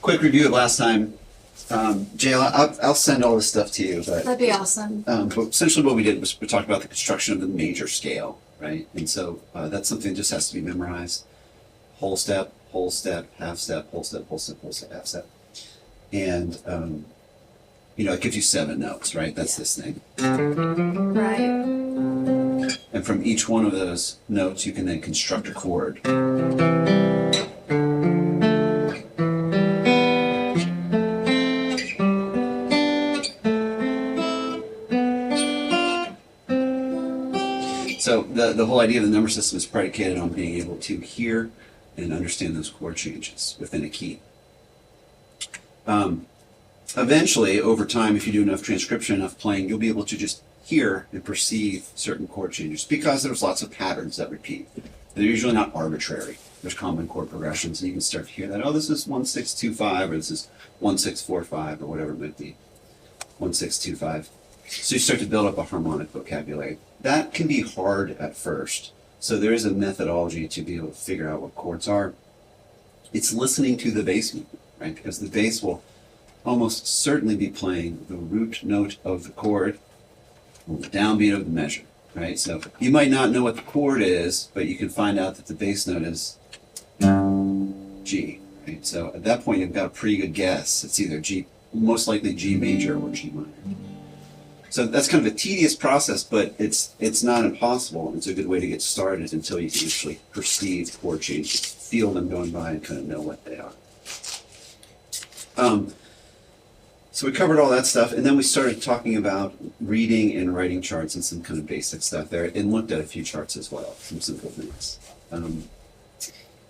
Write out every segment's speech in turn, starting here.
quick review of last time. Jay, I'll send all this stuff to you. But, That'd be awesome. but essentially what we did was we talked about the construction of the major scale, right? And so that's something that just has to be memorized. Whole step, half step, whole step, whole step, whole step, half step. And, it gives you 7 notes, right? That's this thing. Right. And from each one of those notes, you can then construct a chord. So the whole idea of the number system is predicated on being able to hear and understand those chord changes within a key. Eventually, over time, if you do enough transcription, enough playing, you'll be able to just hear and perceive certain chord changes because there's lots of patterns that repeat. They're usually not arbitrary. There's common chord progressions, and you can start to hear that, oh, this is 1-6-2-5, or this is 1-6-4-5, or whatever it might be, 1-6-2-5. So you start to build up a harmonic vocabulary. That can be hard at first. So there is a methodology to be able to figure out what chords are. It's listening to the bass movement, right? Because the bass will almost certainly be playing the root note of the chord on the downbeat of the measure, right? So you might not know what the chord is, but you can find out that the bass note is G, right? So at that point, you've got a pretty good guess. It's either G, most likely G major or G minor. So that's kind of a tedious process, but it's not impossible. It's a good way to get started until you can actually perceive chord changes, feel them going by, and kind of know what they are. So we covered all that stuff, and then we started talking about reading and writing charts and some kind of basic stuff there, and looked at a few charts as well, some simple things.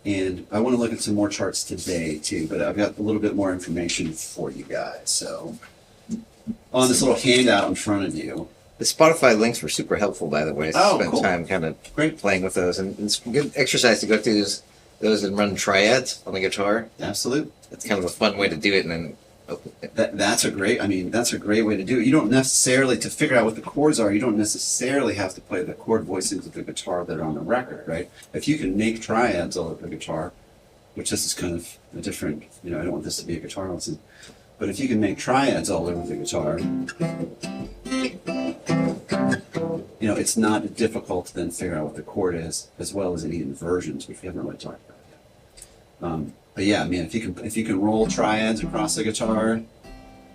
And I want to look at some more charts today too, but I've got a little bit more information for you guys. So on this little handout in front of you. The Spotify links were super helpful, by the way. So Oh, I spent cool. time kind of Great. playing with those, and it's a good exercise to go through those and run triads on the guitar. Absolutely. It's kind of a fun way to do it, and then That's a great way to do it. You don't necessarily, to figure out what the chords are, you don't necessarily have to play the chord voicings of the guitar that are on the record, right? If you can make triads all over the guitar, which this is kind of a different, I don't want this to be a guitar lesson, but if you can make triads all over the guitar, it's not difficult to then figure out what the chord is, as well as any inversions, which we haven't really talked about yet. But yeah, if you can roll triads across the guitar,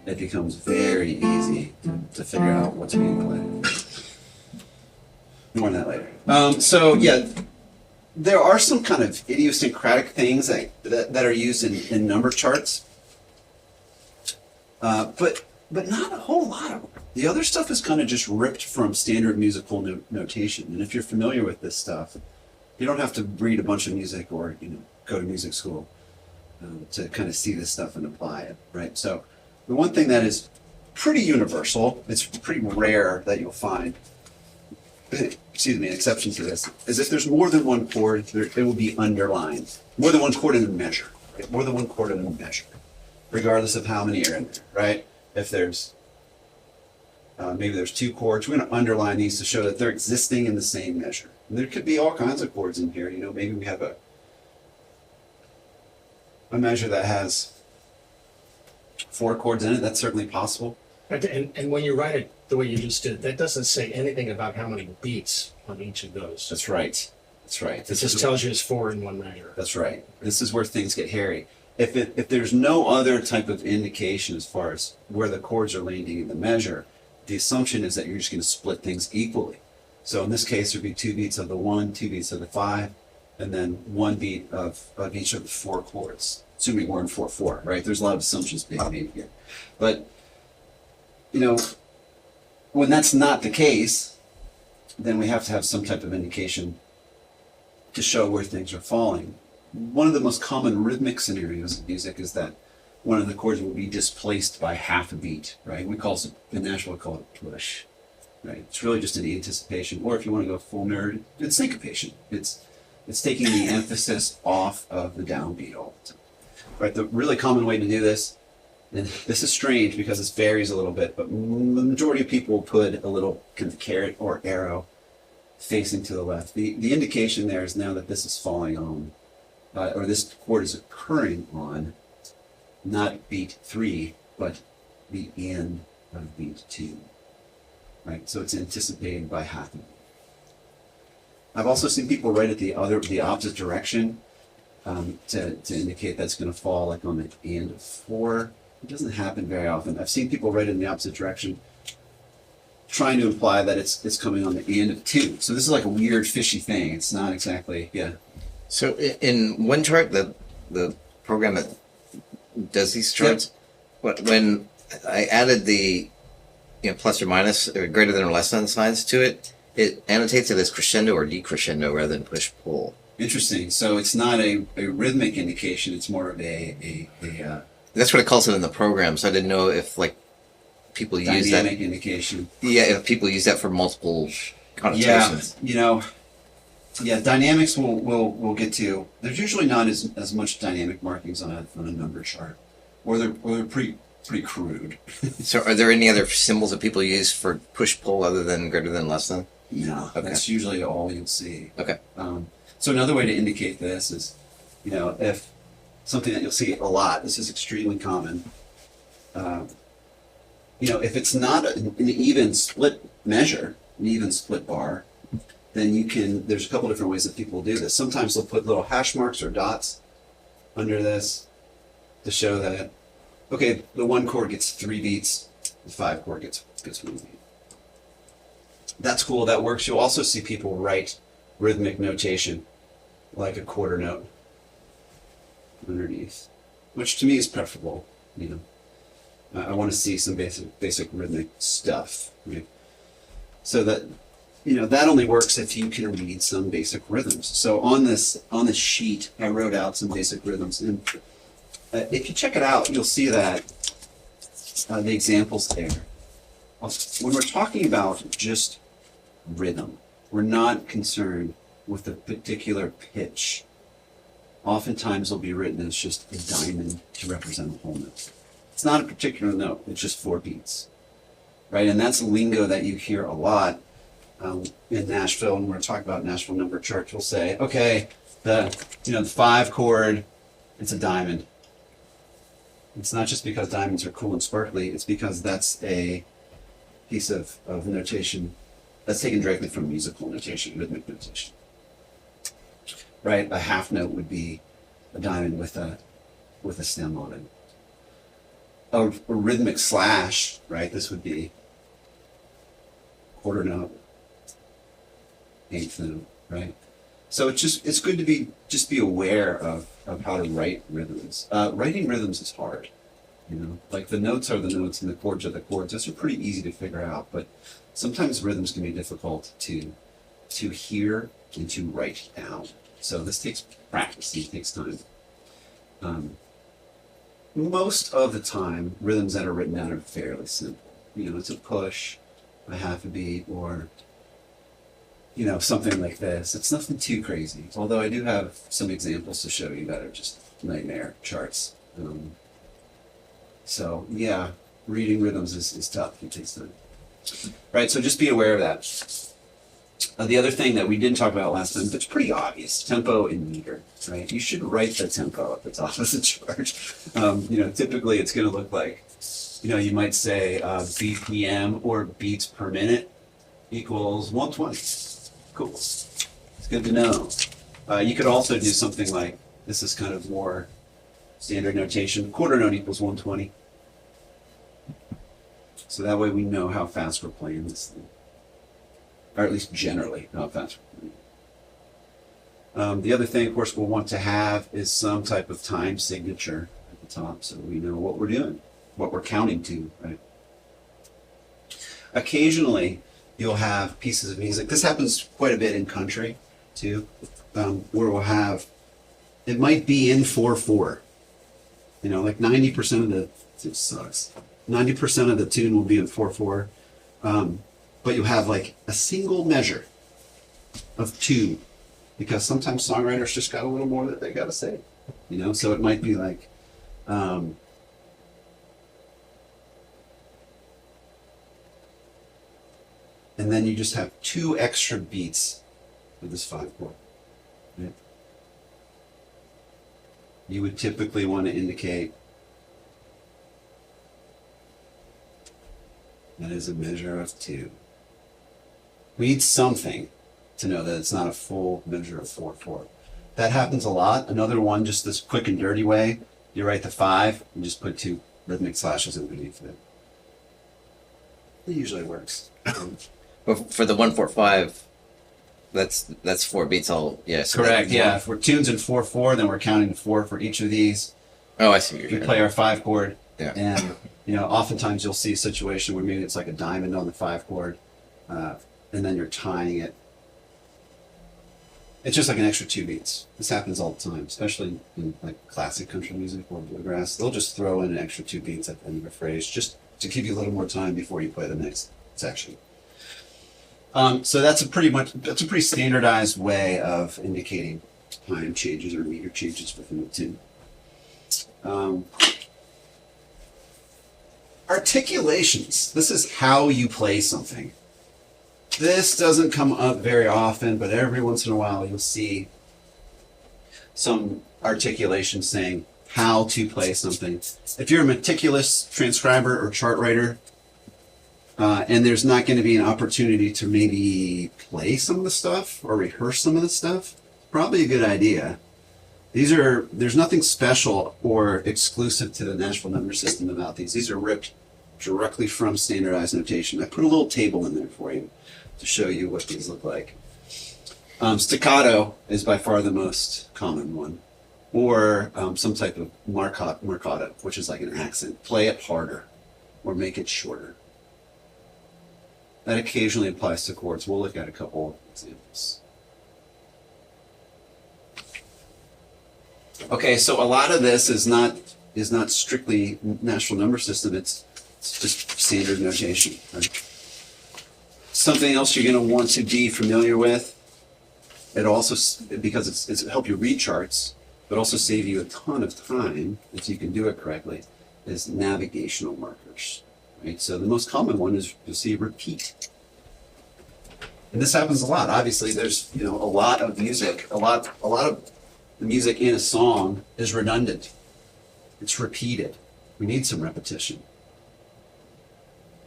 it becomes very easy to figure out what's being played. More on that later. So yeah, there are some kind of idiosyncratic things that are used in number charts, but not a whole lot of them. The other stuff is kind of just ripped from standard musical notation. And if you're familiar with this stuff, you don't have to read a bunch of music or go to music school to kind of see this stuff and apply it, right? So the one thing that is pretty universal, it's pretty rare that you'll find, an exception to this, is if there's more than one chord, it will be underlined. More than one chord in a measure, right? More than one chord in a measure, regardless of how many are in there, right? If there's, maybe there's 2 chords, we're going to underline these to show that they're existing in the same measure. And there could be all kinds of chords in here, maybe we have a measure that has 4 chords in it. That's certainly possible. And when you write it the way you just did, that doesn't say anything about how many beats on each of those. That's right. That's right. It just tells you it's 4 in one measure. That's right. This is where things get hairy. If there's no other type of indication as far as where the chords are landing in the measure, the assumption is that you're just going to split things equally. So in this case, there'd be 2 beats of the 1, 2 beats of the 5, and then 1 beat of each of the 4 chords, assuming we're in 4/4, right? There's a lot of assumptions being made here. But, when that's not the case, then we have to have some type of indication to show where things are falling. One of the most common rhythmic scenarios in music is that one of the chords will be displaced by half a beat, right? In Nashville, we call it push, right? It's really just an anticipation, or if you want to go full nerd, it's syncopation. It's taking the emphasis off of the downbeat all the time. Right, the really common way to do this, and this is strange because it varies a little bit, but the majority of people will put a little kind of caret or arrow facing to the left. The indication there is now that this is falling on, or this chord is occurring on not beat 3, but the end of beat 2. Right? So it's anticipated by half. I've also seen people write it the opposite direction to indicate that's going to fall like on the end of 4. It doesn't happen very often. I've seen people write it in the opposite direction, trying to imply that it's coming on the end of 2. So this is like a weird fishy thing. It's not exactly, yeah. So in OneChart, the program that does these charts, when I added the plus or minus or greater than or less than signs to it, it annotates it as crescendo or decrescendo rather than push pull. Interesting. So it's not a rhythmic indication. It's more of a That's what it calls it in the program. So I didn't know if like people use that. dynamic indication. Yeah, if people use that for multiple connotations. Yeah, dynamics we'll get to. There's usually not as much dynamic markings on a number chart, or they're pretty crude. So are there any other symbols that people use for push pull other than greater than less than? No, Okay. that's usually all you'll see. Okay. So another way to indicate this is, if something that you'll see a lot, this is extremely common. If it's not an even split measure, an even split bar, then there's a couple different ways that people do this. Sometimes they'll put little hash marks or dots under this to show that, okay, the 1 chord gets 3 beats, the 5 chord gets 1 beat. That's cool, that works. You'll also see people write rhythmic notation, like a quarter note underneath, which to me is preferable. I want to see some basic rhythmic stuff, right? So that that only works if you can read some basic rhythms. So on this sheet, I wrote out some basic rhythms, and if you check it out, you'll see that the examples there. When we're talking about just rhythm, we're not concerned with a particular pitch. Oftentimes it'll be written as just a diamond to represent a whole note. It's not a particular note, it's just 4 beats. Right? And that's lingo that you hear a lot in Nashville. And when we're talking about Nashville number church, we'll say, okay, the 5 chord, it's a diamond. It's not just because diamonds are cool and sparkly, it's because that's a piece of notation that's taken directly from musical notation, rhythmic notation. Right? A half note would be a diamond with a stem on it. A rhythmic slash, right? This would be quarter note, 8th note, right? So it's good to be aware of how to write rhythms. Writing rhythms is hard. Like the notes are the notes and the chords are the chords. Those are pretty easy to figure out, but sometimes rhythms can be difficult to hear and to write down. So this takes practice, it takes time. Most of the time, rhythms that are written down are fairly simple. It's a push, a half a beat, or something like this. It's nothing too crazy. Although I do have some examples to show you that are just nightmare charts. So yeah, reading rhythms is tough. It takes time. Right, so just be aware of that. The other thing that we didn't talk about last time, but it's pretty obvious, tempo and meter, right? You should write the tempo at the top of the chart. Typically it's going to look like, you might say BPM or beats per minute equals 120. Cool. It's good to know. You could also do something like, this is kind of more standard notation, quarter note equals 120. So that way we know how fast we're playing this thing. Or at least generally how fast we're playing. The other thing, of course, we'll want to have is some type of time signature at the top so we know what we're doing, what we're counting to, right? Occasionally, you'll have pieces of music. This happens quite a bit in country, too, where we'll have, it might be in 4/4. Like 90% of the, it sucks. 90% of the tune will be in 4/4. But you'll have like a single measure of 2, because sometimes songwriters just got a little more that they got to say. So it might be like, and then you just have 2 extra beats with this 5 chord. Right? You would typically want to indicate That is a measure of 2. We need something to know that it's not a full measure of 4/4. That happens a lot. Another one, just this quick and dirty way, you write the 5 and just put 2 rhythmic slashes underneath it. It usually works. But for the 145, that's 4 beats all. Yeah. So Correct. Yeah. If we're tunes in 4/4, then we're counting 4 for each of these. Oh, I see what We you're play saying. our 5 chord, Yeah. and oftentimes you'll see a situation where maybe it's like a diamond on the 5 chord, and then you're tying it. It's just like an extra 2 beats. This happens all the time, especially in like classic country music or bluegrass. They'll just throw in an extra 2 beats at the end of a phrase just to give you a little more time before you play the next section. So that's a pretty standardized way of indicating time changes or meter changes within the tune. Articulations. This is how you play something. This doesn't come up very often, but every once in a while you'll see some articulation saying how to play something. If you're a meticulous transcriber or chart writer, and there's not going to be an opportunity to maybe play some of the stuff or rehearse some of the stuff, probably a good idea. There's nothing special or exclusive to the Nashville number system about these. These are ripped directly from standardized notation. I put a little table in there for you to show you what these look like. Staccato is by far the most common one, or some type of marcato, which is like an accent. Play it harder or make it shorter. That occasionally applies to chords. We'll look at a couple of examples. Okay, so a lot of this is not strictly Nashville number system. It's just standard notation. Right? Something else you're going to want to be familiar with. It also, because it's help you read charts, but also save you a ton of time if you can do it correctly, is navigational markers. Right? So the most common one is you'll see repeat. And this happens a lot. Obviously, there's a lot of music, a lot of the music in a song is redundant. It's repeated. We need some repetition.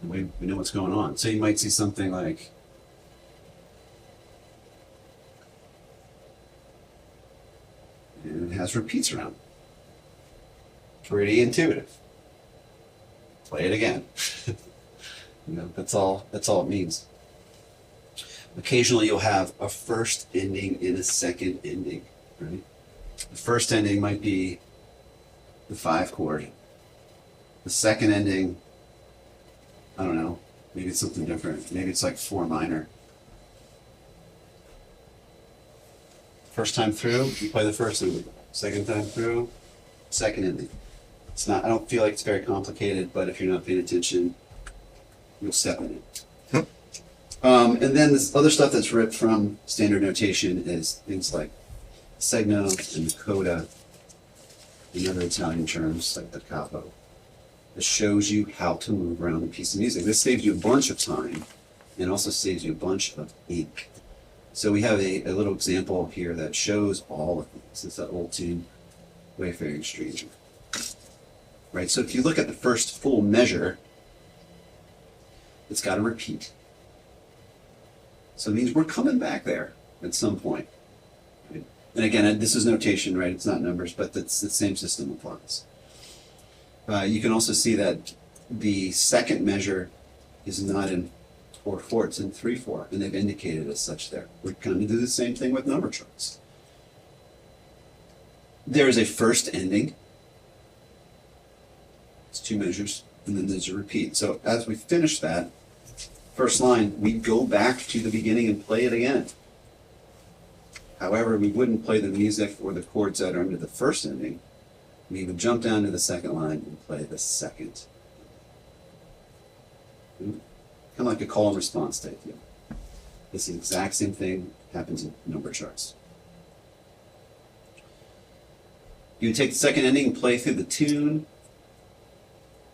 And we know what's going on. So you might see something like, and it has repeats around. Pretty intuitive. Play it again. That's all it means. Occasionally you'll have a first ending and a second ending, right? The first ending might be the 5 chord. The second ending, I don't know, maybe it's something different. Maybe it's like 4 minor. First time through, you play the first ending. Second time through, second ending. I don't feel like it's very complicated, but if you're not paying attention, you'll step in it. And then this other stuff that's ripped from standard notation is things like segno and coda and other Italian terms like the capo. It shows you how to move around a piece of music. This saves you a bunch of time and also saves you a bunch of ink. So we have a little example here that shows all of these. It's that old tune, Wayfaring Stranger. Right, so if you look at the first full measure, it's got to repeat. So it means we're coming back there at some point. Right? And again, this is notation, right? It's not numbers, but the same system applies. You can also see that the second measure is not in 4/4, it's in 3/4, and they've indicated as such there. We're going to do the same thing with number charts. There is a first ending. It's 2 measures, and then there's a repeat. So as we finish that first line, we go back to the beginning and play it again. However, we wouldn't play the music or the chords that are under the first ending. We would jump down to the second line and play the second. Kind of like a call and response type deal. It's the exact same thing happens in number charts. You would take the second ending and play through the tune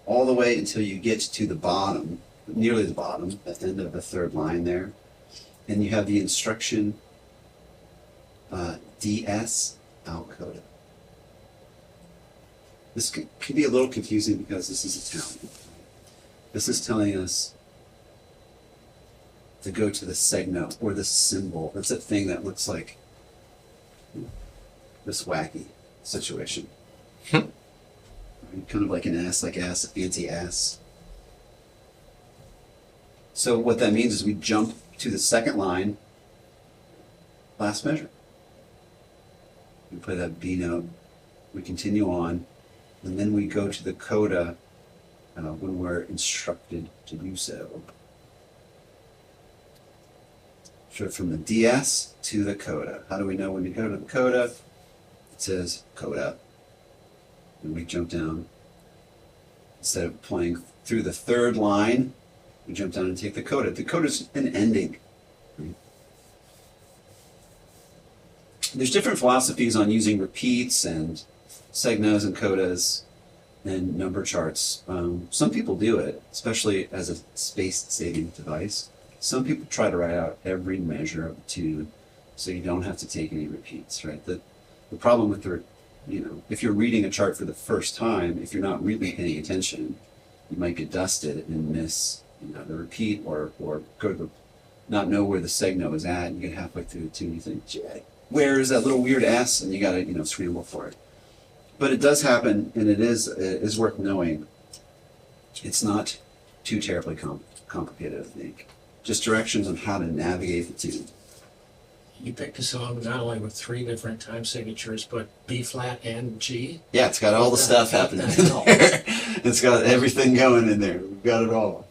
all the way until you get to the bottom, nearly the bottom, at the end of the third line there. And you have the instruction DS out coda. This could be a little confusing because this is Italian. This is telling us to go to the seg note or the symbol. That's a thing that looks like this wacky situation. Right? Kind of like an S, like S, anti-S. So what that means is we jump to the second line, last measure. We play that B note, we continue on, and then we go to the coda when we're instructed to do so. So from the DS to the coda. How do we know when to go to the coda? It says coda. And we jump down. Instead of playing through the third line, we jump down and take the coda. The coda is an ending. There's different philosophies on using repeats and segnos and codas and number charts. Some people do it, especially as a space-saving device. Some people try to write out every measure of the tune so you don't have to take any repeats, right? The problem with if you're reading a chart for the first time, if you're not really paying attention, you might get dusted and miss the repeat or go to not know where the segno is at. You get halfway through the tune, you think, "Gee, where is that little weird S?" And you got to scramble for it. But it does happen, and it is worth knowing. It's not too terribly complicated, I think. Just directions on how to navigate the tune. You picked a song not only with 3 different time signatures, but B flat and G. Yeah, it's got all the stuff happening in there. It's got everything going in there. We've got it all.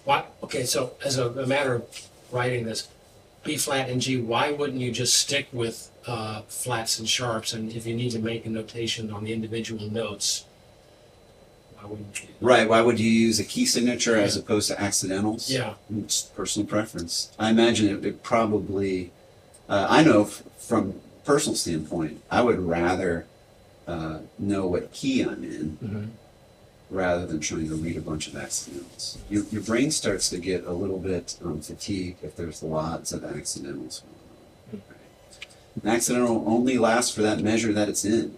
Why? Okay, so as a matter of writing this, B flat and G, why wouldn't you just stick with flats and sharps? And if you need to make a notation on the individual notes, why wouldn't you? Right. Why would you use a key signature as opposed to accidentals? Yeah. It's personal preference. I imagine it would probably, I know from personal standpoint, I would rather know what key I'm in rather than trying to read a bunch of accidentals. Your brain starts to get a little bit fatigued if there's lots of accidentals going on. Right? An accidental only lasts for that measure that it's in.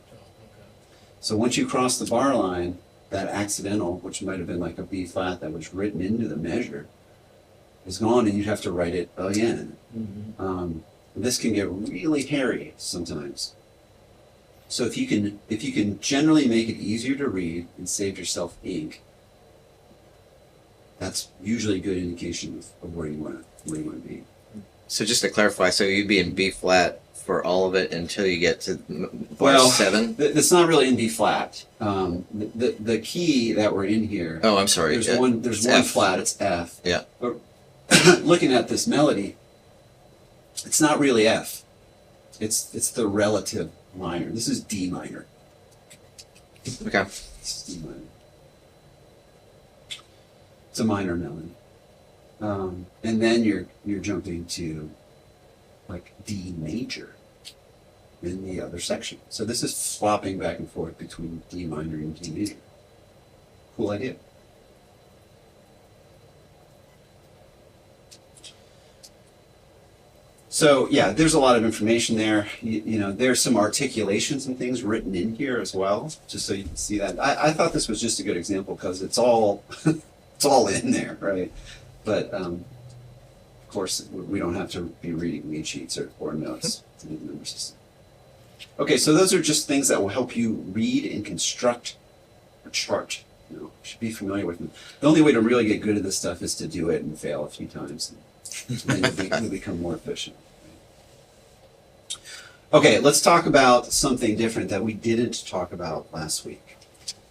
So once you cross the bar line, that accidental, which might have been like a B flat that was written into the measure, is gone, and you'd have to write it again. This can get really hairy sometimes. So if you can generally make it easier to read and save yourself ink, that's usually a good indication of where you want to be. So just to clarify, so you'd be in B flat for all of it until you get to bar 7? That's not really in B flat. The key that we're in here. Oh, I'm sorry. There's one F. flat. It's F. Yeah. But looking at this melody, it's not really F. It's the relative minor. This is D minor. Okay. This is D minor. It's a minor melody. And then you're jumping to like D major in the other section. So this is swapping back and forth between D minor and D major. Cool idea. So yeah, there's a lot of information there. There's some articulations and things written in here as well, just so you can see that. I thought this was just a good example because it's all it's all in there, right? But of course, we don't have to be reading lead sheets or notes to do the number system. Okay, so those are just things that will help you read and construct a chart. You should be familiar with them. The only way to really get good at this stuff is to do it and fail a few times, and then you'll become more efficient. Okay, let's talk about something different that we didn't talk about last week.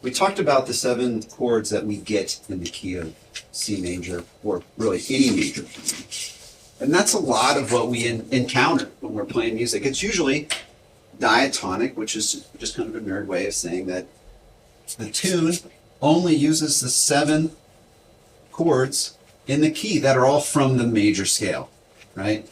We talked about the 7 chords that we get in the key of C major, or really any major key. And that's a lot of what we encounter when we're playing music. It's usually diatonic, which is just kind of a nerd way of saying that the tune only uses the 7 chords in the key that are all from the major scale, right?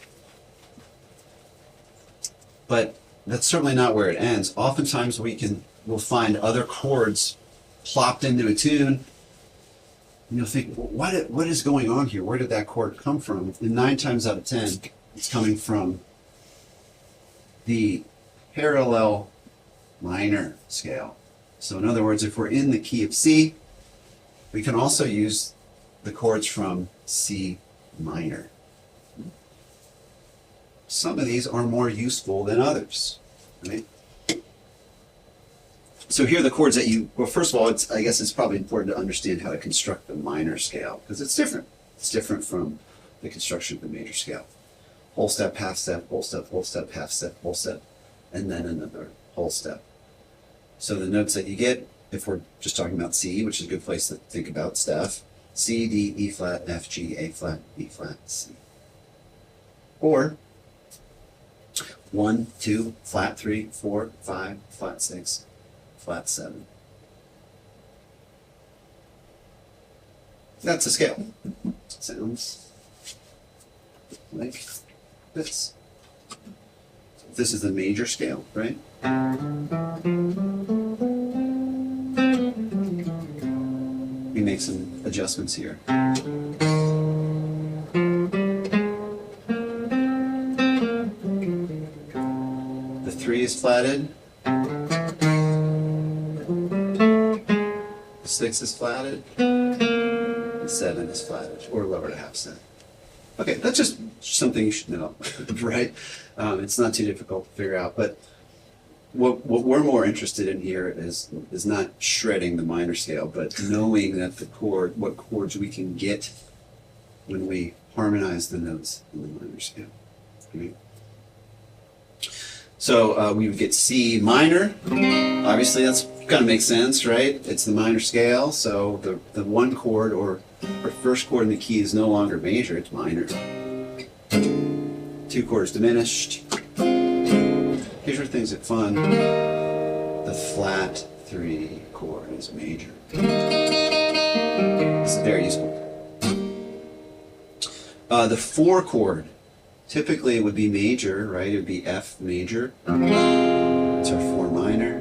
But that's certainly not where it ends. Oftentimes we'll find other chords plopped into a tune, and you'll think, well, what is going on here? Where did that chord come from? And 9 times out of 10, it's coming from the parallel minor scale. So in other words, if we're in the key of C, we can also use the chords from C minor. Some of these are more useful than others, right? So here are the chords that well, first of all, I guess it's probably important to understand how to construct the minor scale, because it's different. It's different from the construction of the major scale. Whole step, half step, whole step, half step, whole step, and then another whole step. So the notes that you get, if we're just talking about C, which is a good place to think about stuff, C, D, E flat, F, G, A flat, B flat, C. Or 1, 2, flat 3, 4, 5, flat 6, flat 7. That's a scale. Sounds like this. This is the major scale, right? We make some adjustments here. The 3 is flatted. The 6 is flatted. The 7 is flatted, or lowered a half step. Okay, that's just something you should know, right? It's not too difficult to figure out, but what we're more interested in here is not shredding the minor scale, but knowing that what chords we can get when we harmonize the notes in the minor scale. Okay. So we would get C minor. Obviously, that's kind of makes sense, right? It's the minor scale, so the one chord or first chord in the key is no longer major; it's minor. 2 chords diminished. Here's where things get fun. The flat 3 chord is major. This is very useful. The 4 chord typically would be major, right? It would be F major. It's our 4 minor.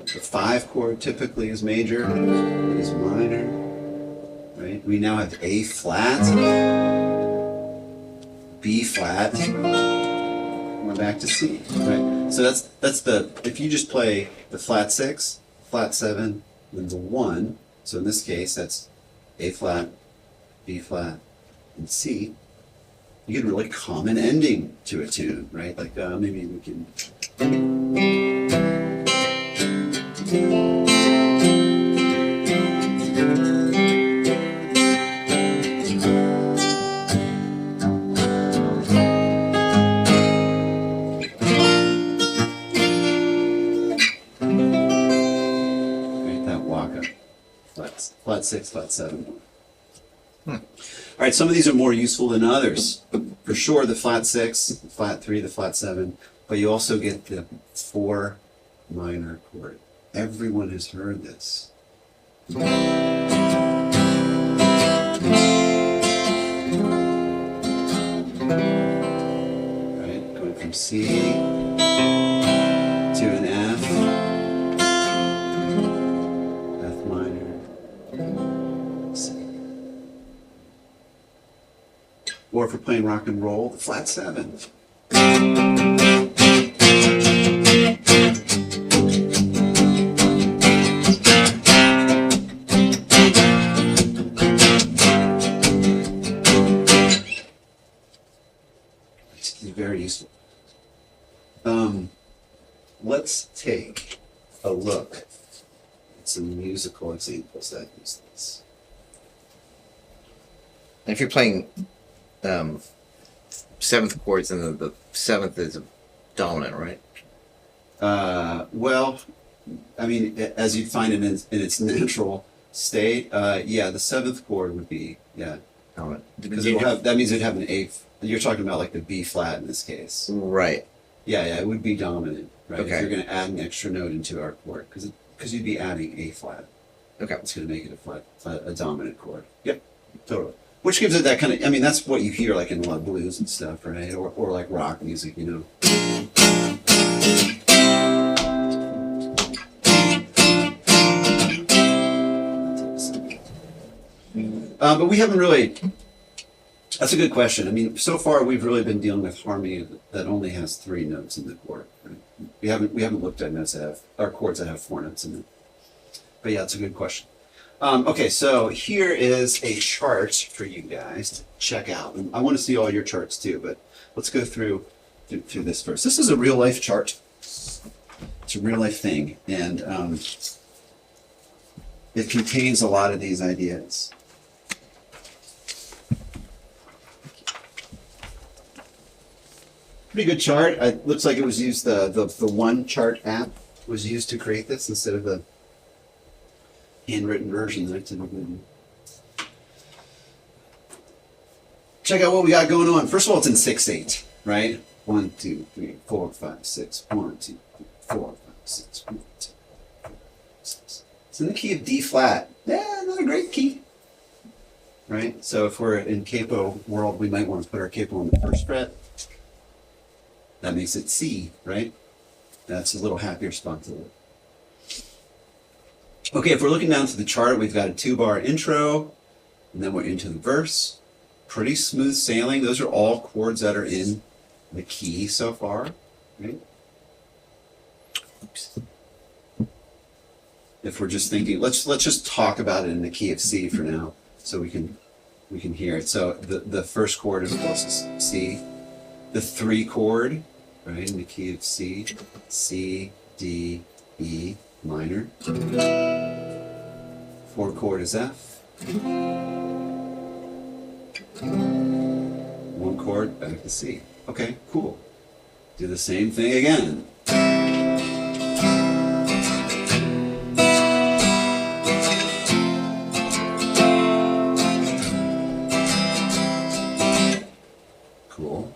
The 5 chord typically is major. It is minor, right? We now have A flat, B flat. We're back to C, right? So that's if you just play the flat 6, flat 7, then the 1. So in this case, that's A flat, B flat, and C. You get a really common ending to a tune, right? Like maybe we can. Flat 6, flat 7. All right, some of these are more useful than others. For sure, the flat 6, the flat 3, the flat 7, but you also get the 4 minor chord. Everyone has heard this. Right, going from C to an F. Or if we're playing rock and roll, the flat 7. It's very useful. Let's take a look at some musical examples that use this. And if you're playing 7th chords and the 7th is dominant, right? Well, I mean, as you'd find it in its natural state, yeah, the 7th chord would be, yeah. Dominant. Because that means it'd have an 8th. You're talking about like the B flat in this case. Right. Yeah, it would be dominant, right? Okay. If you're going to add an extra note into our chord, because you'd be adding A flat. Okay. It's going to make it a dominant chord. Yep, totally. Which gives it that kind of, I mean, that's what you hear like in a lot of blues and stuff, right? Or like rock music, you know. But we haven't really, that's a good question. I mean, so far we've really been dealing with harmony that only has 3 notes in the chord. Right? We haven't looked at notes that have, or chords that have 4 notes in them. But yeah, it's a good question. Okay, so here is a chart for you guys to check out. And I want to see all your charts too, but let's go through this first. This is a real life chart. It's a real life thing, and it contains a lot of these ideas. Pretty good chart. It looks like it was used, the One Chart app was used to create this instead of the handwritten version that I typically do. Check out what we got going on. First of all, it's in 6/8, right? 1, 2, 3, 4, 5, 6. 1, 2, 3, 4, 5, 6. 1, 2, 3, 4, 6. It's in the key of D flat. Yeah, not a great key. Right? So if we're in capo world, we might want to put our capo on the first fret. That makes it C, right? That's a little happier spot to live. Okay, if we're looking down to the chart, we've got a 2-bar intro, and then we're into the verse. Pretty smooth sailing. Those are all chords that are in the key so far, right? Oops. If we're just thinking, let's just talk about it in the key of C for now, so we can hear it. So the first chord, of course, is C. The 3 chord, right, in the key of C, C, D, E minor. 4 chord is F. 1 chord, back to C. Okay, cool. Do the same thing again. Cool.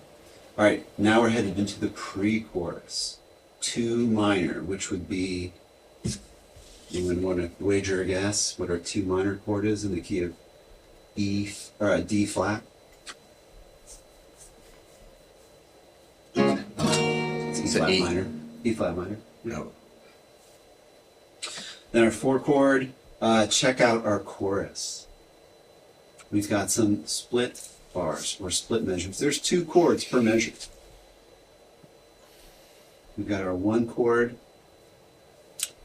All right, now we're headed into the pre-chorus. 2 minor, which would be, anyone want to wager a guess what our 2 minor chord is in the key of E or D flat? It's E flat E. minor. E flat minor. No. Then our 4 chord. Check out our chorus. We've got some split bars or split measures. There's 2 chords per measure. We've got our 1 chord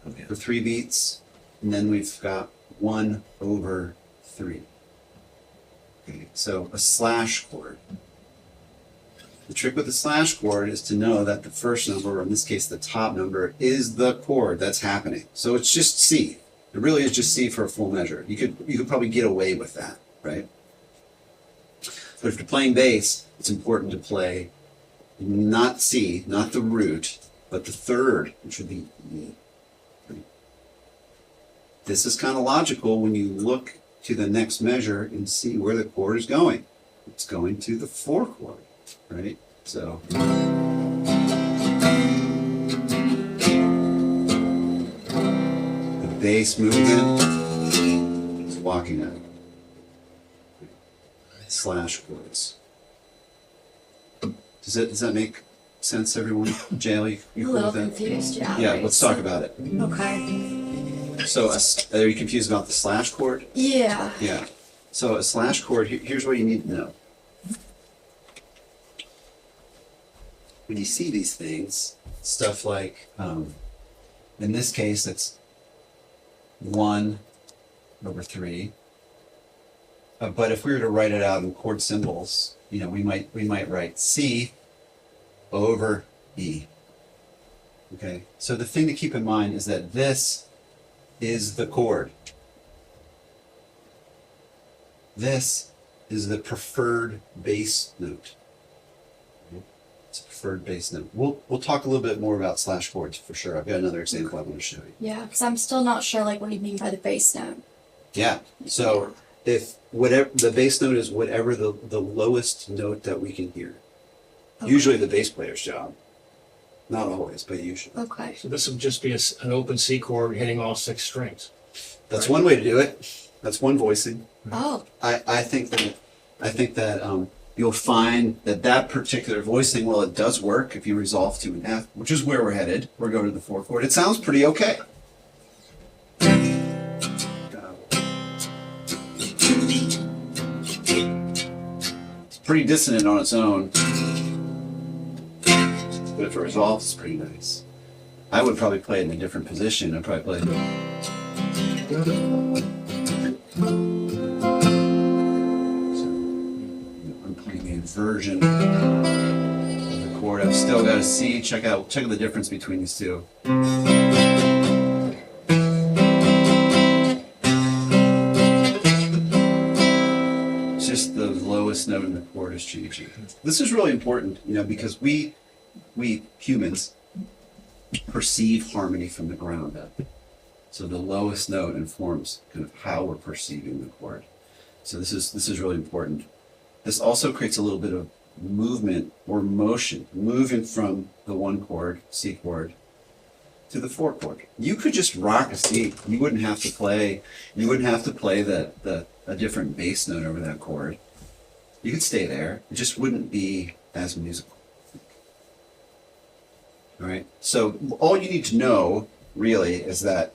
Okay. for 3 beats, and then we've got 1 over 3. Okay, so a slash chord. The trick with the slash chord is to know that the first number, or in this case the top number, is the chord that's happening. So it's just C. It really is just C for a full measure. You could probably get away with that, right? But if you're playing bass, it's important to play not C, not the root, but the third, which would be E. This is kind of logical when you look to the next measure and see where the chord is going. It's going to the 4 chord, right? So. The bass movement is walking out. Slash chords. Does that make sense, everyone? JL, you A cool little with that? confused, yeah. Yeah, let's talk about it. Okay. So, are you confused about the slash chord? Yeah. Yeah. So, a slash chord, here's what you need to know. When you see these things, stuff like, in this case, it's 1 over 3. But if we were to write it out in chord symbols, we might write C over E. Okay. So the thing to keep in mind is that this is the chord. This is the preferred bass note. It's a preferred bass note. We'll talk a little bit more about slash chords for sure. I've got another example I want to show you. Yeah, because I'm still not sure like what you mean by the bass note. Yeah. So if whatever the bass note is, whatever the lowest note that we can hear. Okay. Usually the bass player's job. Not always, but usually. Okay. So this would just be an open C chord hitting all 6 strings. That's one way to do it. That's one voicing. Oh, I think that you'll find that particular voicing, well, it does work if you resolve to an F, which is where we're headed. We're going to the 4 chord. It sounds pretty okay. It's pretty dissonant on its own, but if it resolves, it's pretty nice. I would probably play it in a different position. I'd probably play it. I'm playing the inversion of the chord. I've still got a C. Check out the difference between these two. It's just the lowest note in the chord is changing. This is really important, because we humans perceive harmony from the ground up. So the lowest note informs kind of how we're perceiving the chord. So this is really important. This also creates a little bit of movement or motion, moving from the one chord, C chord, to the four chord. You could just rock a C. You wouldn't have to play a different bass note over that chord. You could stay there. It just wouldn't be as musical. All right. So all you need to know really is that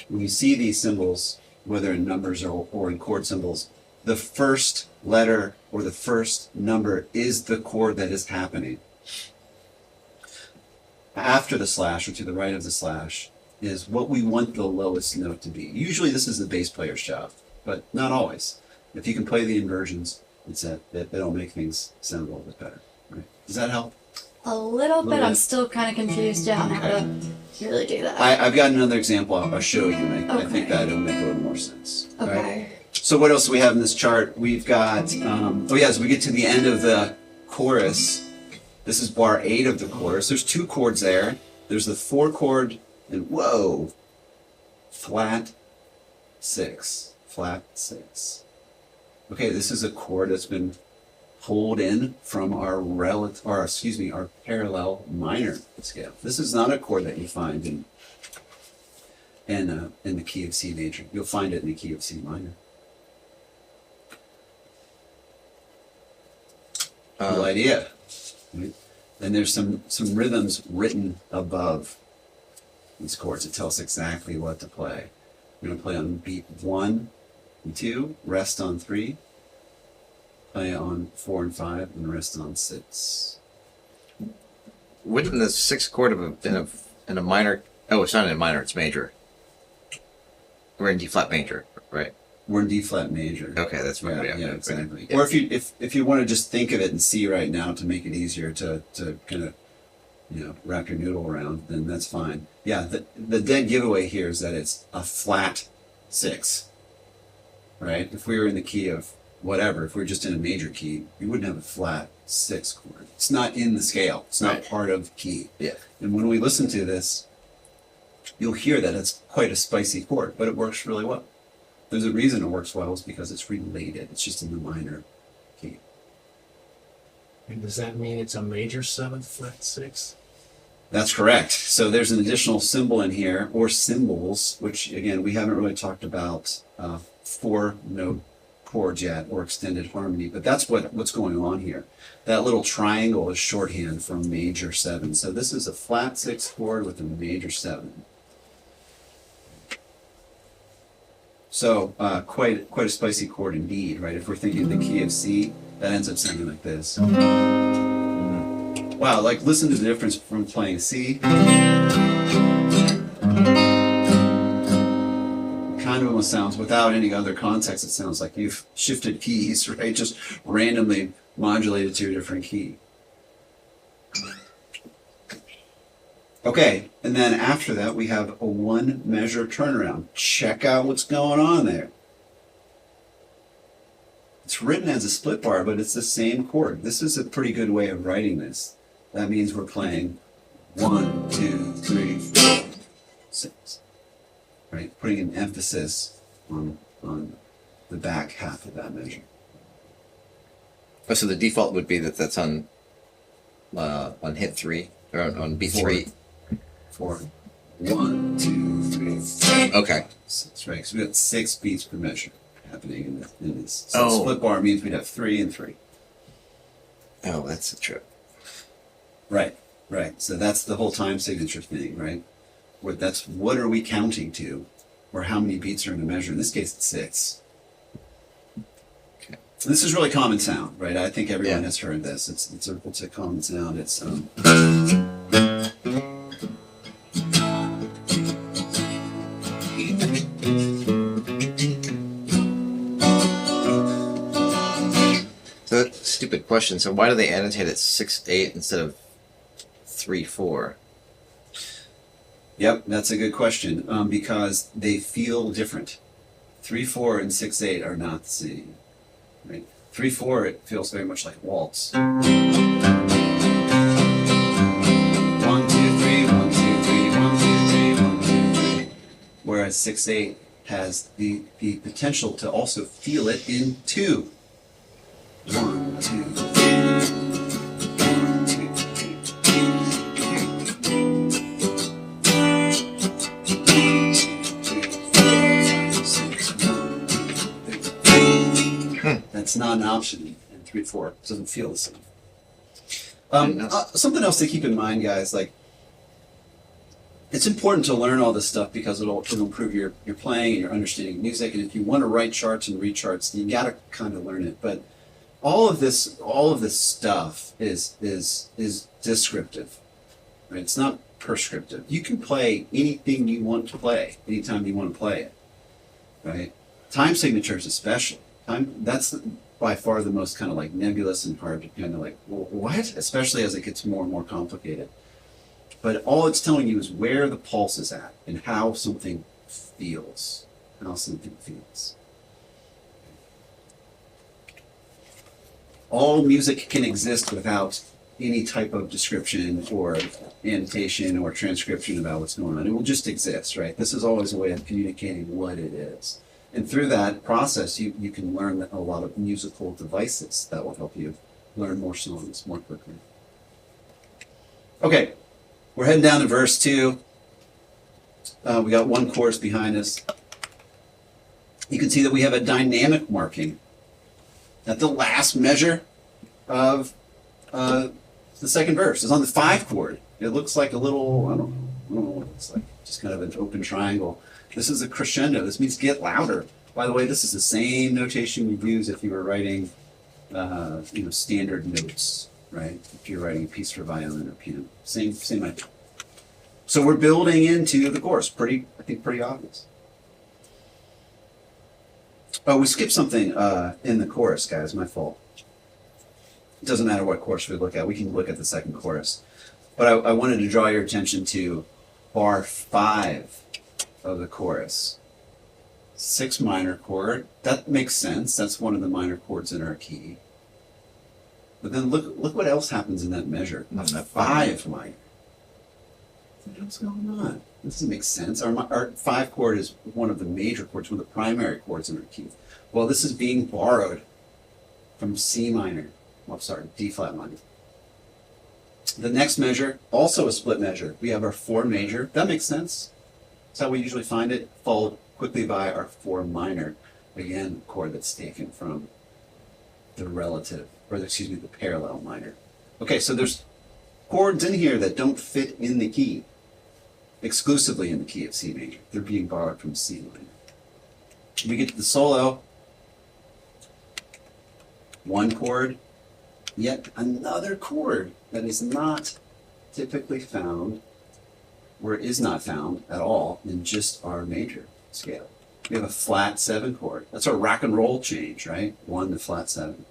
when you see these symbols, whether in numbers or in chord symbols, the first letter or the first number is the chord that is happening. After the slash, or to the right of the slash, is what we want the lowest note to be. Usually this is the bass player's job, but not always. If you can play the inversions, it'll make things sound a little bit better. Right? Does that help? A little bit. bit. I'm still kind of confused on how to really do that. I've got another example I'll show you. And I think Okay. that'll make a little more sense. All right? Okay. So what else do we have in this chart? We've got, as we get to the end of the chorus, this is bar 8 of the chorus. There's 2 chords there. There's the 4 chord and flat 6, flat 6. Okay, this is a chord that's been pulled in from our parallel minor scale. This is not a chord that you find in the key of C major. You'll find it in the key of C minor. Cool idea. Right? And there's some rhythms written above these chords that tell us exactly what to play. We're going to play on beat 1 and 2, rest on 3, play on 4 and 5, and rest on 6. Wouldn't the 6th chord in a minor? Oh, it's not in a minor. It's major. We're in D flat major, right? We're in D flat major. Okay, that's Yeah, right. exactly. Yeah. Or if you want to just think of it in C right now to make it easier to kind of wrap your noodle around, then that's fine. Yeah, the dead giveaway here is that it's a flat 6, right? If we were in the key of whatever, if we were just in a major key, we wouldn't have a flat 6 chord. It's not in the scale. It's not Right. part of the key. Yeah. And when we listen to this, you'll hear that it's quite a spicy chord, but it works really well. There's a reason it works well, is because it's related. It's just in the minor key. And does that mean it's a major 7th flat 6? That's correct. So there's an additional symbol in here, or symbols, which again, we haven't really talked about 4-note chords yet, or extended harmony, but that's what's going on here. That little triangle is shorthand for major 7. So this is a flat 6 chord with a major 7. So quite a spicy chord indeed, right? If we're thinking the key of C, that ends up sounding like this. Wow, like listen to the difference from playing C. Kind of almost sounds, without any other context, it sounds like you've shifted keys, right? Just randomly modulated to a different key. Okay, and then after that we have a 1 measure turnaround. Check out what's going on there. It's written as a split bar, but it's the same chord. This is a pretty good way of writing this. That means we're playing 1, 2, 3, 4, 6. Right? Putting an emphasis on the back half of that measure. Oh, so the default would be that's on hit 3 or on beat 3. 4. 1, 2, 3, 4. Okay. 6, right? So we got 6 beats per measure happening in this. So Oh. split bar means we'd have 3 and 3. Oh, that's a trip. Right. So that's the whole time signature thing, right? What are we counting to, or how many beats are in a measure? In this case, it's 6. Okay. This is really common sound, right? I think everyone Yeah. has heard this. It's a common sound. It's stupid question. So why do they annotate at 6/8 instead of 3/4? Yep, that's a good question. Because they feel different. 3/4 and 6/8 are not the same. Right? 3/4 it feels very much like a waltz. 1, 2, 3, 1, 2, 3, 1, 2, 3, 1, 2, 3. Whereas 6/8 has the potential to also feel it in 2. 1, 2, 3. 1, 2, 3. That's not an option in 3/4. It doesn't feel the same. Something else to keep in mind, guys, like it's important to learn all this stuff because it'll improve your playing and your understanding of music. And if you want to write charts and read charts, you gotta kind of learn it. But all of this stuff is descriptive, right? It's not prescriptive. You can play anything you want to play anytime you want to play it, right? Time signatures, especially. That's by far the most kind of like nebulous and hard to kind of like, well, what? Especially as it gets more and more complicated. But all it's telling you is where the pulse is at and how something feels. How something feels. All music can exist without any type of description or annotation or transcription about what's going on. It will just exist, right? This is always a way of communicating what it is. And through that process, you can learn a lot of musical devices that will help you learn more songs more quickly. Okay, we're heading down to verse 2. We got one chorus behind us. You can see that we have a dynamic marking at the last measure of the second verse. It's on the 5 chord. It looks like a little, I don't know what it looks like, just kind of an open triangle. This is a crescendo. This means get louder. By the way, this is the same notation you'd use if you were writing, standard notes, right? If you're writing a piece for violin or piano. Same idea. So we're building into the chorus. I think pretty obvious. Oh, we skipped something in the chorus, guys. My fault. It doesn't matter what chorus we look at. We can look at the second chorus. But I wanted to draw your attention to bar 5 of the chorus. 6 minor chord. That makes sense. That's one of the minor chords in our key. But then look what else happens in that measure. A 5 minor. What's going on? This doesn't make sense. Our 5 chord is one of the major chords, one of the primary chords in our key. Well, this is being borrowed from C minor. D flat minor. The next measure, also a split measure. We have our 4 major. That makes sense. That's how we usually find it. Followed quickly by our 4 minor. Again, a chord that's taken from the the parallel minor. Okay, so there's chords in here that don't fit in the key, exclusively in the key of C major. They're being borrowed from C minor. We get to the solo. 1 chord, yet another chord that is not typically found, or is not found at all in just our major scale. We have a flat 7 chord. That's our rock and roll change, right? 1 to flat 7.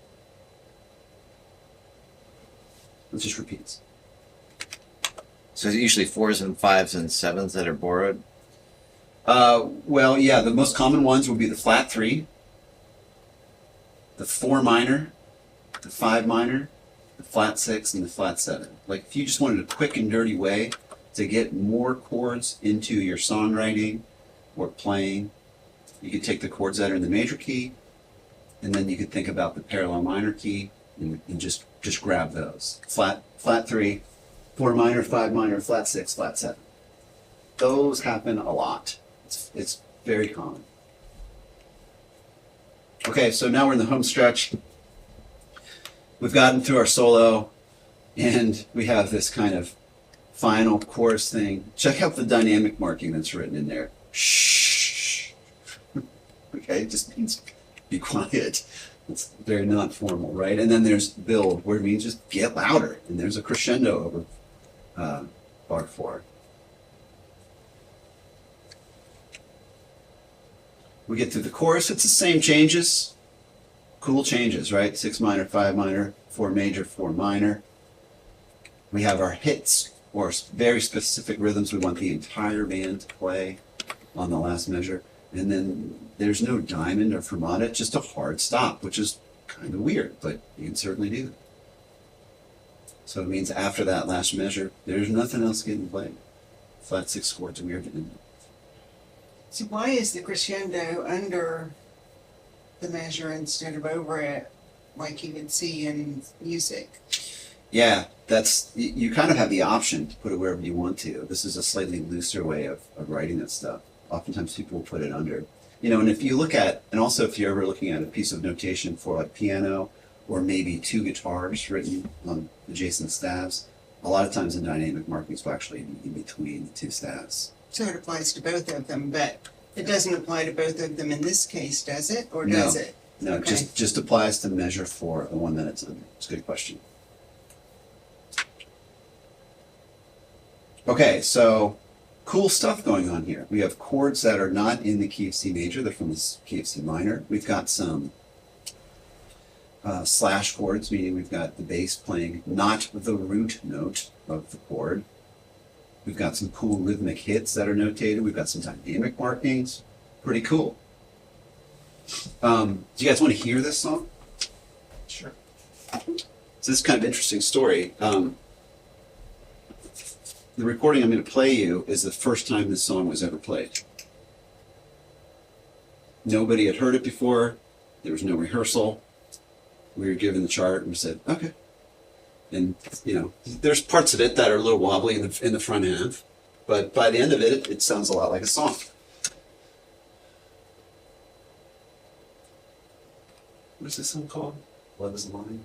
It just repeats. So it's usually 4s and 5s and 7s that are borrowed? Well, yeah, the most common ones would be the flat 3, the 4 minor, the 5 minor, the flat 6, and the flat 7. Like, if you just wanted a quick and dirty way to get more chords into your songwriting or playing, you could take the chords that are in the major key, and then you could think about the parallel minor key and just grab those. Flat 3, 4 minor, 5 minor, flat 6, flat 7. Those happen a lot. It's very common. Okay, so now we're in the home stretch. We've gotten through our solo, and we have this kind of final chorus thing. Check out the dynamic marking that's written in there. Shh. Okay, it just means be quiet. It's very non-formal, right? And then there's build, where it means just get louder. And there's a crescendo over bar 4. We get through the chorus. It's the same changes. cool changes, right? 6 minor, 5 minor, 4 major, 4 minor. We have our hits, or very specific rhythms we want the entire band to play on the last measure. And then there's no diamond or fermata, just a hard stop, which is kind of weird, but you can certainly do that. So it means after that last measure, there's nothing else getting played. Flat 6 chords are weird to end. So why is the crescendo under the measure instead of over it, like you would see in music? Yeah, you kind of have the option to put it wherever you want to. This is a slightly looser way of writing that stuff. Oftentimes people will put it under. And if you look at, and also if you're ever looking at a piece of notation for like piano, or maybe 2 guitars written on adjacent staves, a lot of times the dynamic markings will actually be in between the 2 staves. So it applies to both of them, but it doesn't apply to both of them in this case, does it? Or does it? No, Okay. just applies to measure 4, the one that it's under. It's a good question. Okay, so cool stuff going on here. We have chords that are not in the key of C major, they're from the key of C minor. We've got some slash chords, meaning we've got the bass playing not the root note of the chord. We've got some cool rhythmic hits that are notated. We've got some dynamic markings. Pretty cool. Do you guys want to hear this song? Sure. So this is kind of an interesting story. The recording I'm going to play you is the first time this song was ever played. Nobody had heard it before. There was no rehearsal. We were given the chart and we said, okay. And, there's parts of it that are a little wobbly in the front half, but by the end of it, it sounds a lot like a song. What is this song called? Love is Mine?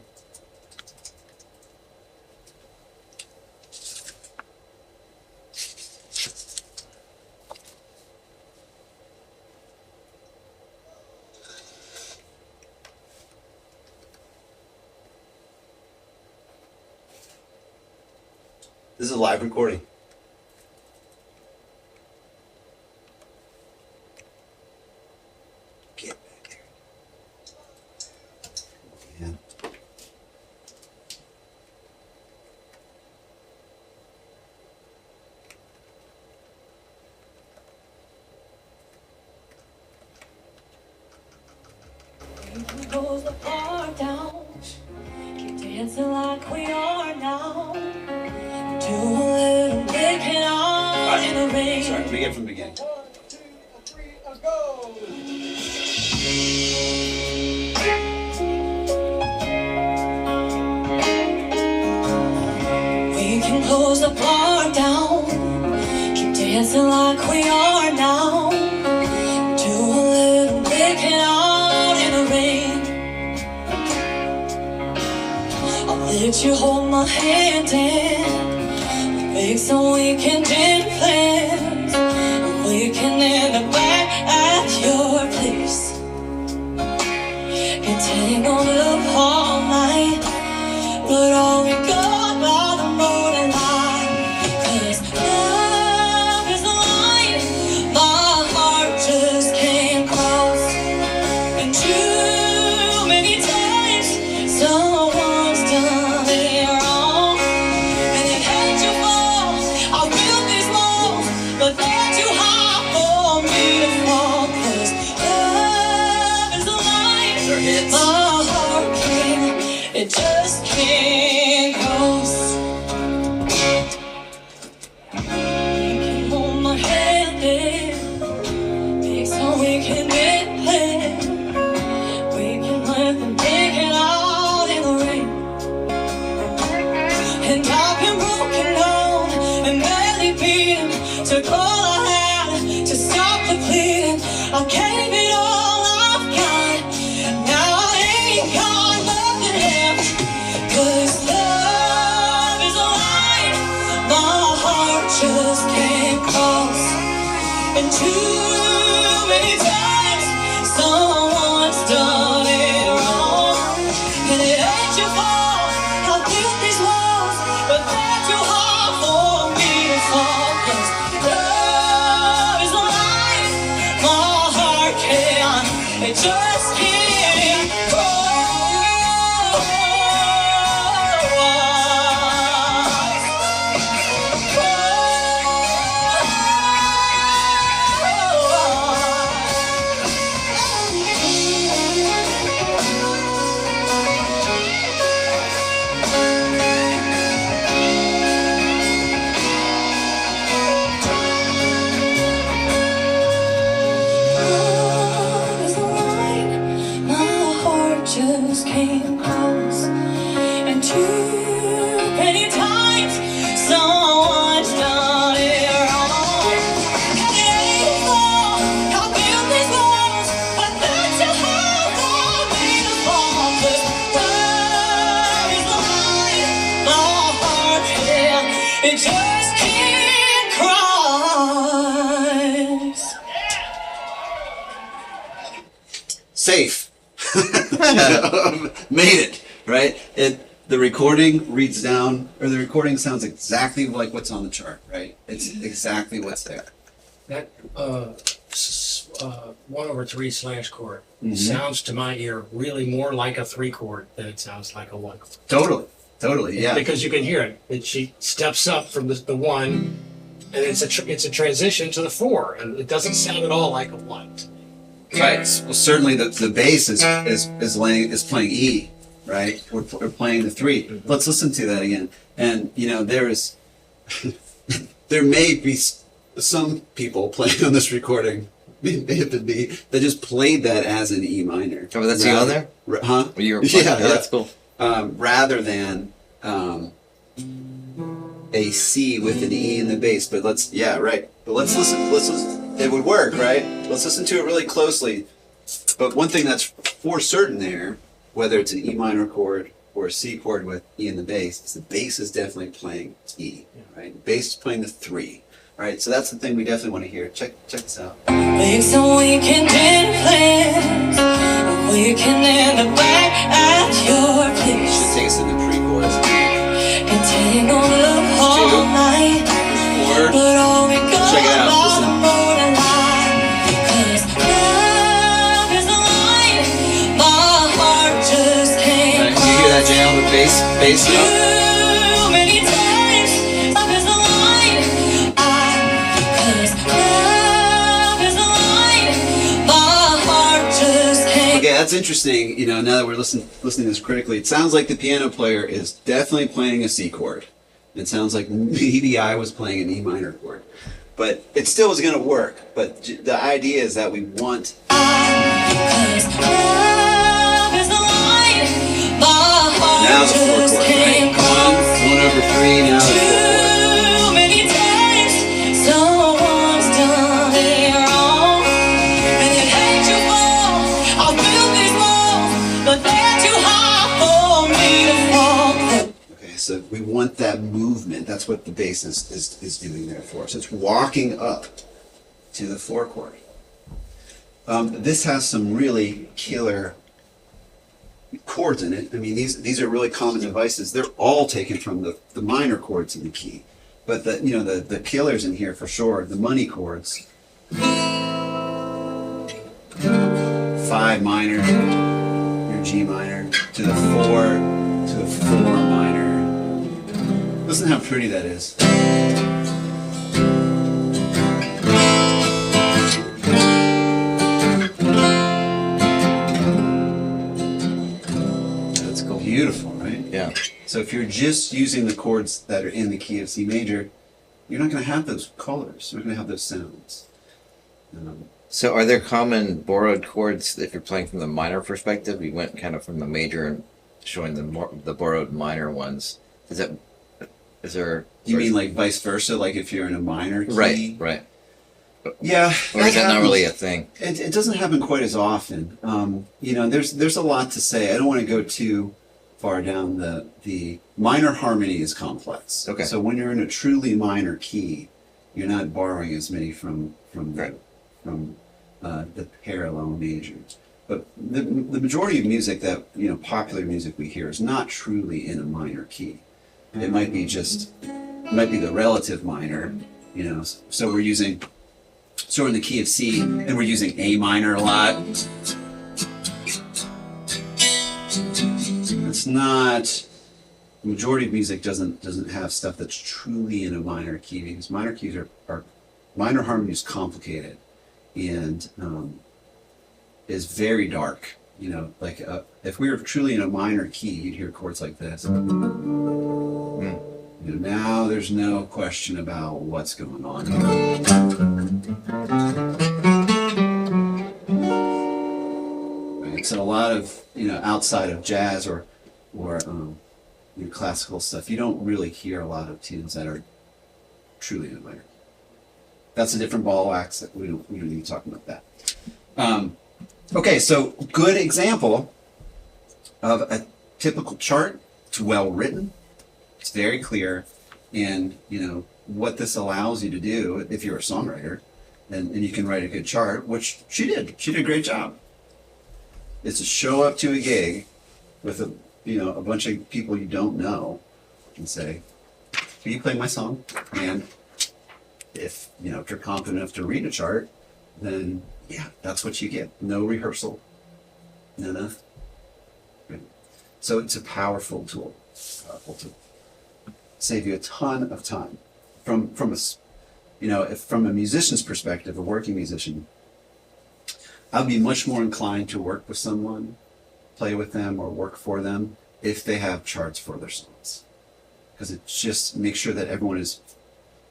This is a live recording. Get back there. Yeah. Goes the bar down, keep dancing like we are now. Do a little making out in the rain. Sorry, let me get from the beginning. We can close the bar down, keep dancing like we are now. Do a little making out in the rain. I'll let you hold my hand and make some weekend plans. And we can end up back at your place and tangled up all night. But all we got by the morning light. 'Cause love is the line my heart just can't cross. And too many times someone's done it wrong. And it had to fall. I built these walls, but they're too high for me to fall. 'Cause love is the line They're hits. my heart can't, it just can't cross. You can hold my hand there, make some weekend plan. We can let them take it out in the rain. And I've been broken down and barely beaten. Took all I had to stop the bleeding. I gave it all I've got. Now I ain't got nothing left. 'Cause love is a line my heart just can't cross. And too many times someone's done it wrong. And it ain't your fault. I built these walls, but they're too hard for me to fall. 'Cause love is a line my heart can't, it just can't cross. It just can't cross. Safe. Made it, right? The recording reads down, or the recording sounds exactly like what's on the chart, right? It's exactly what's there. That 1/3 slash chord sounds to my ear really more like a 3 chord than it sounds like a 1 chord. Totally, yeah. Because you can hear it. She steps up from the 1, and it's a transition to the 4, and it doesn't sound at all like a 1. Right. Well, certainly the bass is playing E, right? We're playing the 3. Let's listen to that again. And there is, there may be some people playing on this recording, may have been me, that just played that as an E minor. Oh, that's you on there? Huh? Well, you were Yeah, that's cool. rather than a C with an E in the bass. But let's listen. It would work, right? Let's listen to it really closely. But one thing that's for certain there, whether it's an E minor chord or a C chord with E in the bass, is the bass is definitely playing E, right? The bass is playing the 3. All right, so that's the thing we definitely want to hear. Check this out. Make some weekend plans. We can end up back at your place. Should take us in the pre-chorus. Continue on up all night. There's 4. But all we got Check it out, about listen. the borderline. 'Cause love is a line my heart just can't Right, you hear that jam with bass note? too many times. Love is a line. 'Cause love is a line my heart just can't. Okay, that's interesting. Now that we're listening to this critically, it sounds like the piano player is definitely playing a C chord. It sounds like maybe I was playing an E minor chord, but it still is going to work. But the idea is that we want. 'Cause love is a line my heart Now the 4 just chord, can't right? 1/3. Now the 4 chord. Too many times someone's done it wrong, and it hate you for. I built these walls, but they're too high for me to fall. Okay, so we want that movement. That's what the bass is doing there for us. It's walking up to the 4 chord. This has some really killer chords in it. I mean, these are really common devices. They're all taken from the minor chords in the key, but the killers in here for sure. The money chords. 5 minor, your G minor to the 4 minor. Listen how pretty that is. That's cool. Beautiful, right? Yeah. So if you're just using the chords that are in the key of C major, you're not going to have those colors. You're not going to have those sounds. So are there common borrowed chords if you're playing from the minor perspective? We went kind of from the major and showing the borrowed minor ones. Is there? You mean like vice versa? Like if you're in a minor key? Right. Yeah. Or is that not happens. really a thing? It doesn't happen quite as often. There's a lot to say. I don't want to go too far down the minor harmony is complex. Okay. So when you're in a truly minor key, you're not borrowing as many from Right. the parallel majors. But the majority of music that popular music we hear is not truly in a minor key. It might be the relative minor. So we're using. So we're in the key of C, and we're using A minor a lot. It's not. The majority of music doesn't have stuff that's truly in a minor key, because minor keys are minor harmony is complicated and is very dark. If we were truly in a minor key, you'd hear chords like this. Now there's no question about what's going on here. Right, so a lot of outside of jazz or classical stuff, you don't really hear a lot of tunes that are truly in a minor. That's a different ball of wax. That we don't need to talk about that. Okay, so good example of a typical chart. It's well written. It's very clear. And, what this allows you to do, if you're a songwriter, and you can write a good chart, which she did. She did a great job. It's to show up to a gig with a bunch of people you don't know and say, can you play my song? And if you're confident enough to read a chart, then yeah, that's what you get. No rehearsal. No nothing. Right. So it's a powerful tool. Save you a ton of time. From a musician's perspective, a working musician, I'd be much more inclined to work with someone, play with them, or work for them if they have charts for their songs. Because it just makes sure that everyone is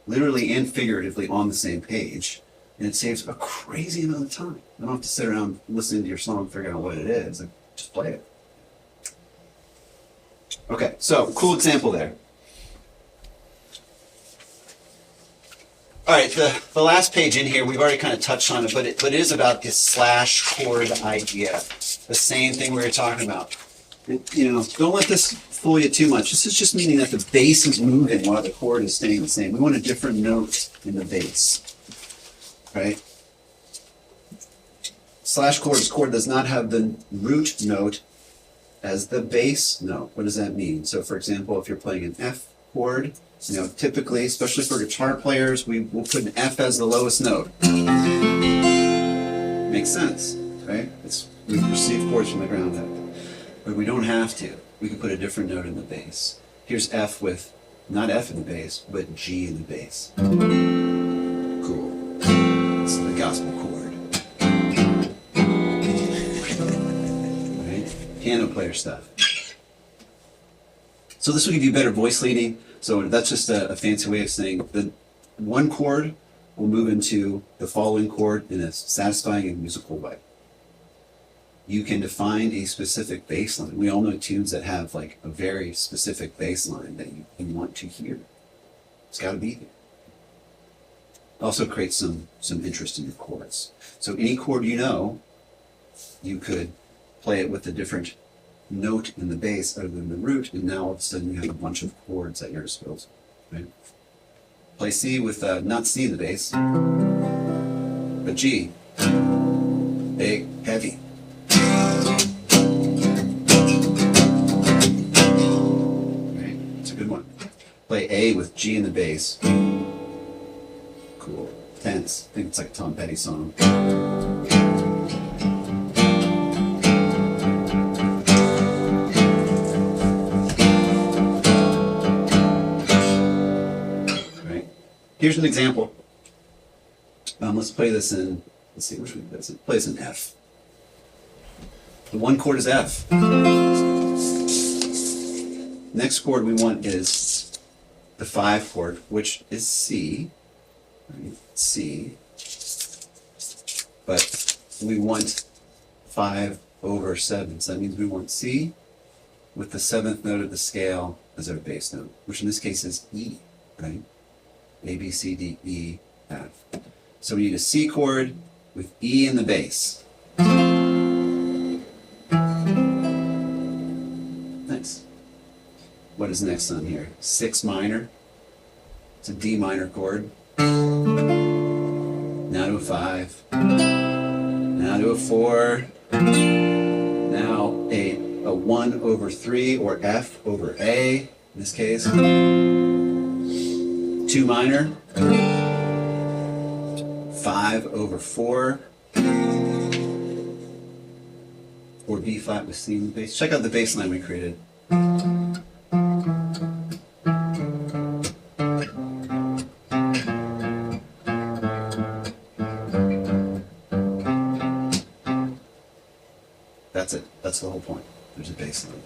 literally and figuratively on the same page, and it saves a crazy amount of time. I don't have to sit around listening to your song, figuring out what it is. Just play it. Okay, so cool example there. All right, the last page in here, we've already kind of touched on it, but it is about this slash chord idea. The same thing we were talking about. Don't let this fool you too much. This is just meaning that the bass is moving while the chord is staying the same. We want a different note in the bass, right? Slash chord does not have the root note as the bass note. What does that mean? So for example, if you're playing an F chord, typically, especially for guitar players, we will put an F as the lowest note. Makes sense, right? We receive chords from the ground up. But we don't have to. We can put a different note in the bass. Here's F with, not F in the bass, but G in the bass. Cool. It's the gospel chord. Right? Piano player stuff. So this will give you better voice leading. So that's just a fancy way of saying that one chord will move into the following chord in a satisfying and musical way. You can define a specific bass line. We all know tunes that have like a very specific bass line that you want to hear. It's got to be there. Also creates some interest in your chords. So any chord you could play it with a different note in the bass other than the root, and now all of a sudden you have a bunch of chords at your disposal. Right? Play C with not C in the bass, but G. Big, heavy. Right? It's a good one. Play A with G in the bass. Cool. Tense. I think it's like a Tom Petty song. Here's an example. Let's play this in, let's see, which one is it? Play this in F. The one chord is F. Next chord we want is the 5 chord, which is C. Right? C. But we want 5 over 7. So that means we want C with the 7th note of the scale as our bass note, which in this case is E, right? A, B, C, D, E, F. So we need a C chord with E in the bass. Nice. What is next on here? 6 minor. It's a D minor chord. Now to a 5. Now to a 4. Now a 1 over 3, or F over A, in this case. 2 minor, 5 over 4, or B flat with C in the bass. Check out the bass line we created. That's it. That's the whole point. There's a bass line.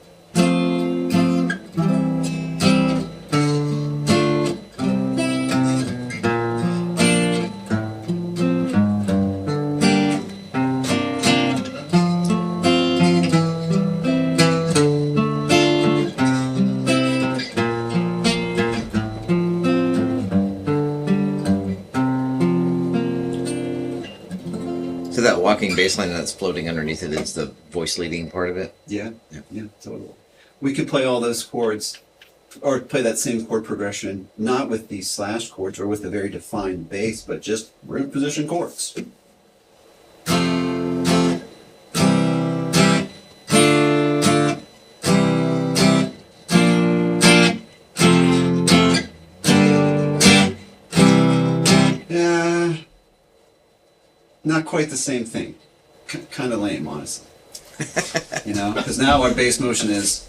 So that walking bass line that's floating underneath it is the voice leading part of it? Yeah, totally. We could play all those chords or play that same chord progression, not with these slash chords or with a very defined bass, but just root position chords. Yeah, not quite the same thing. Kind of lame, honestly. You know, because now our bass motion is.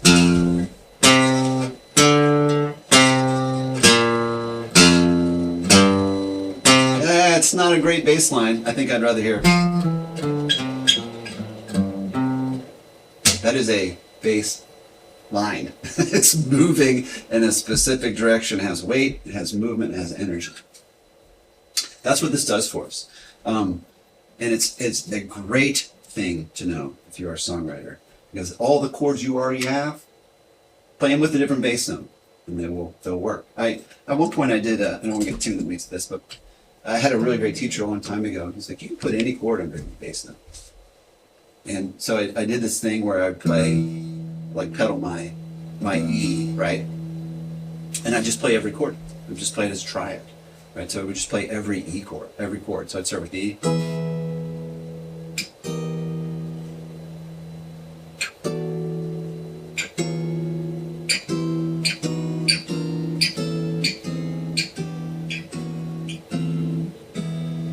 It's not a great bass line. I think I'd rather hear. That is a bass line. It's moving in a specific direction. It has weight, it has movement, it has energy. That's what this does for us. And it's a great thing to know if you're a songwriter, because all the chords you already have, play them with a different bass note, and they'll work. At one point I did. I don't want to get too in the weeds of this, but I had a really great teacher a long time ago. He's like, you can put any chord under the bass note. And so I did this thing where I'd play, like pedal my E, right? And I'd just play every chord. I'd just play it as a triad, right? So I would just play every E chord, every chord. So I'd start with E.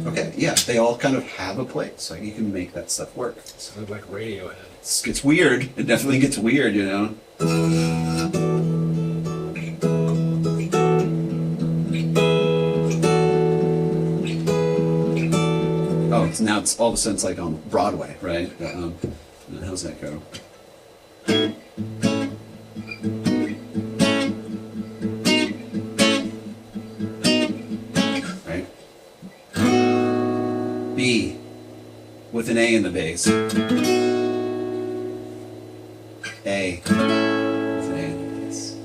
Okay, yeah, they all kind of have a place, so you can make that stuff work. Sounds like Radiohead. It gets weird. It definitely gets weird, you know. Oh, now it's all of a sudden it's like on Broadway, right? How's that go? Right? B with an A in the bass. A with an A in the bass.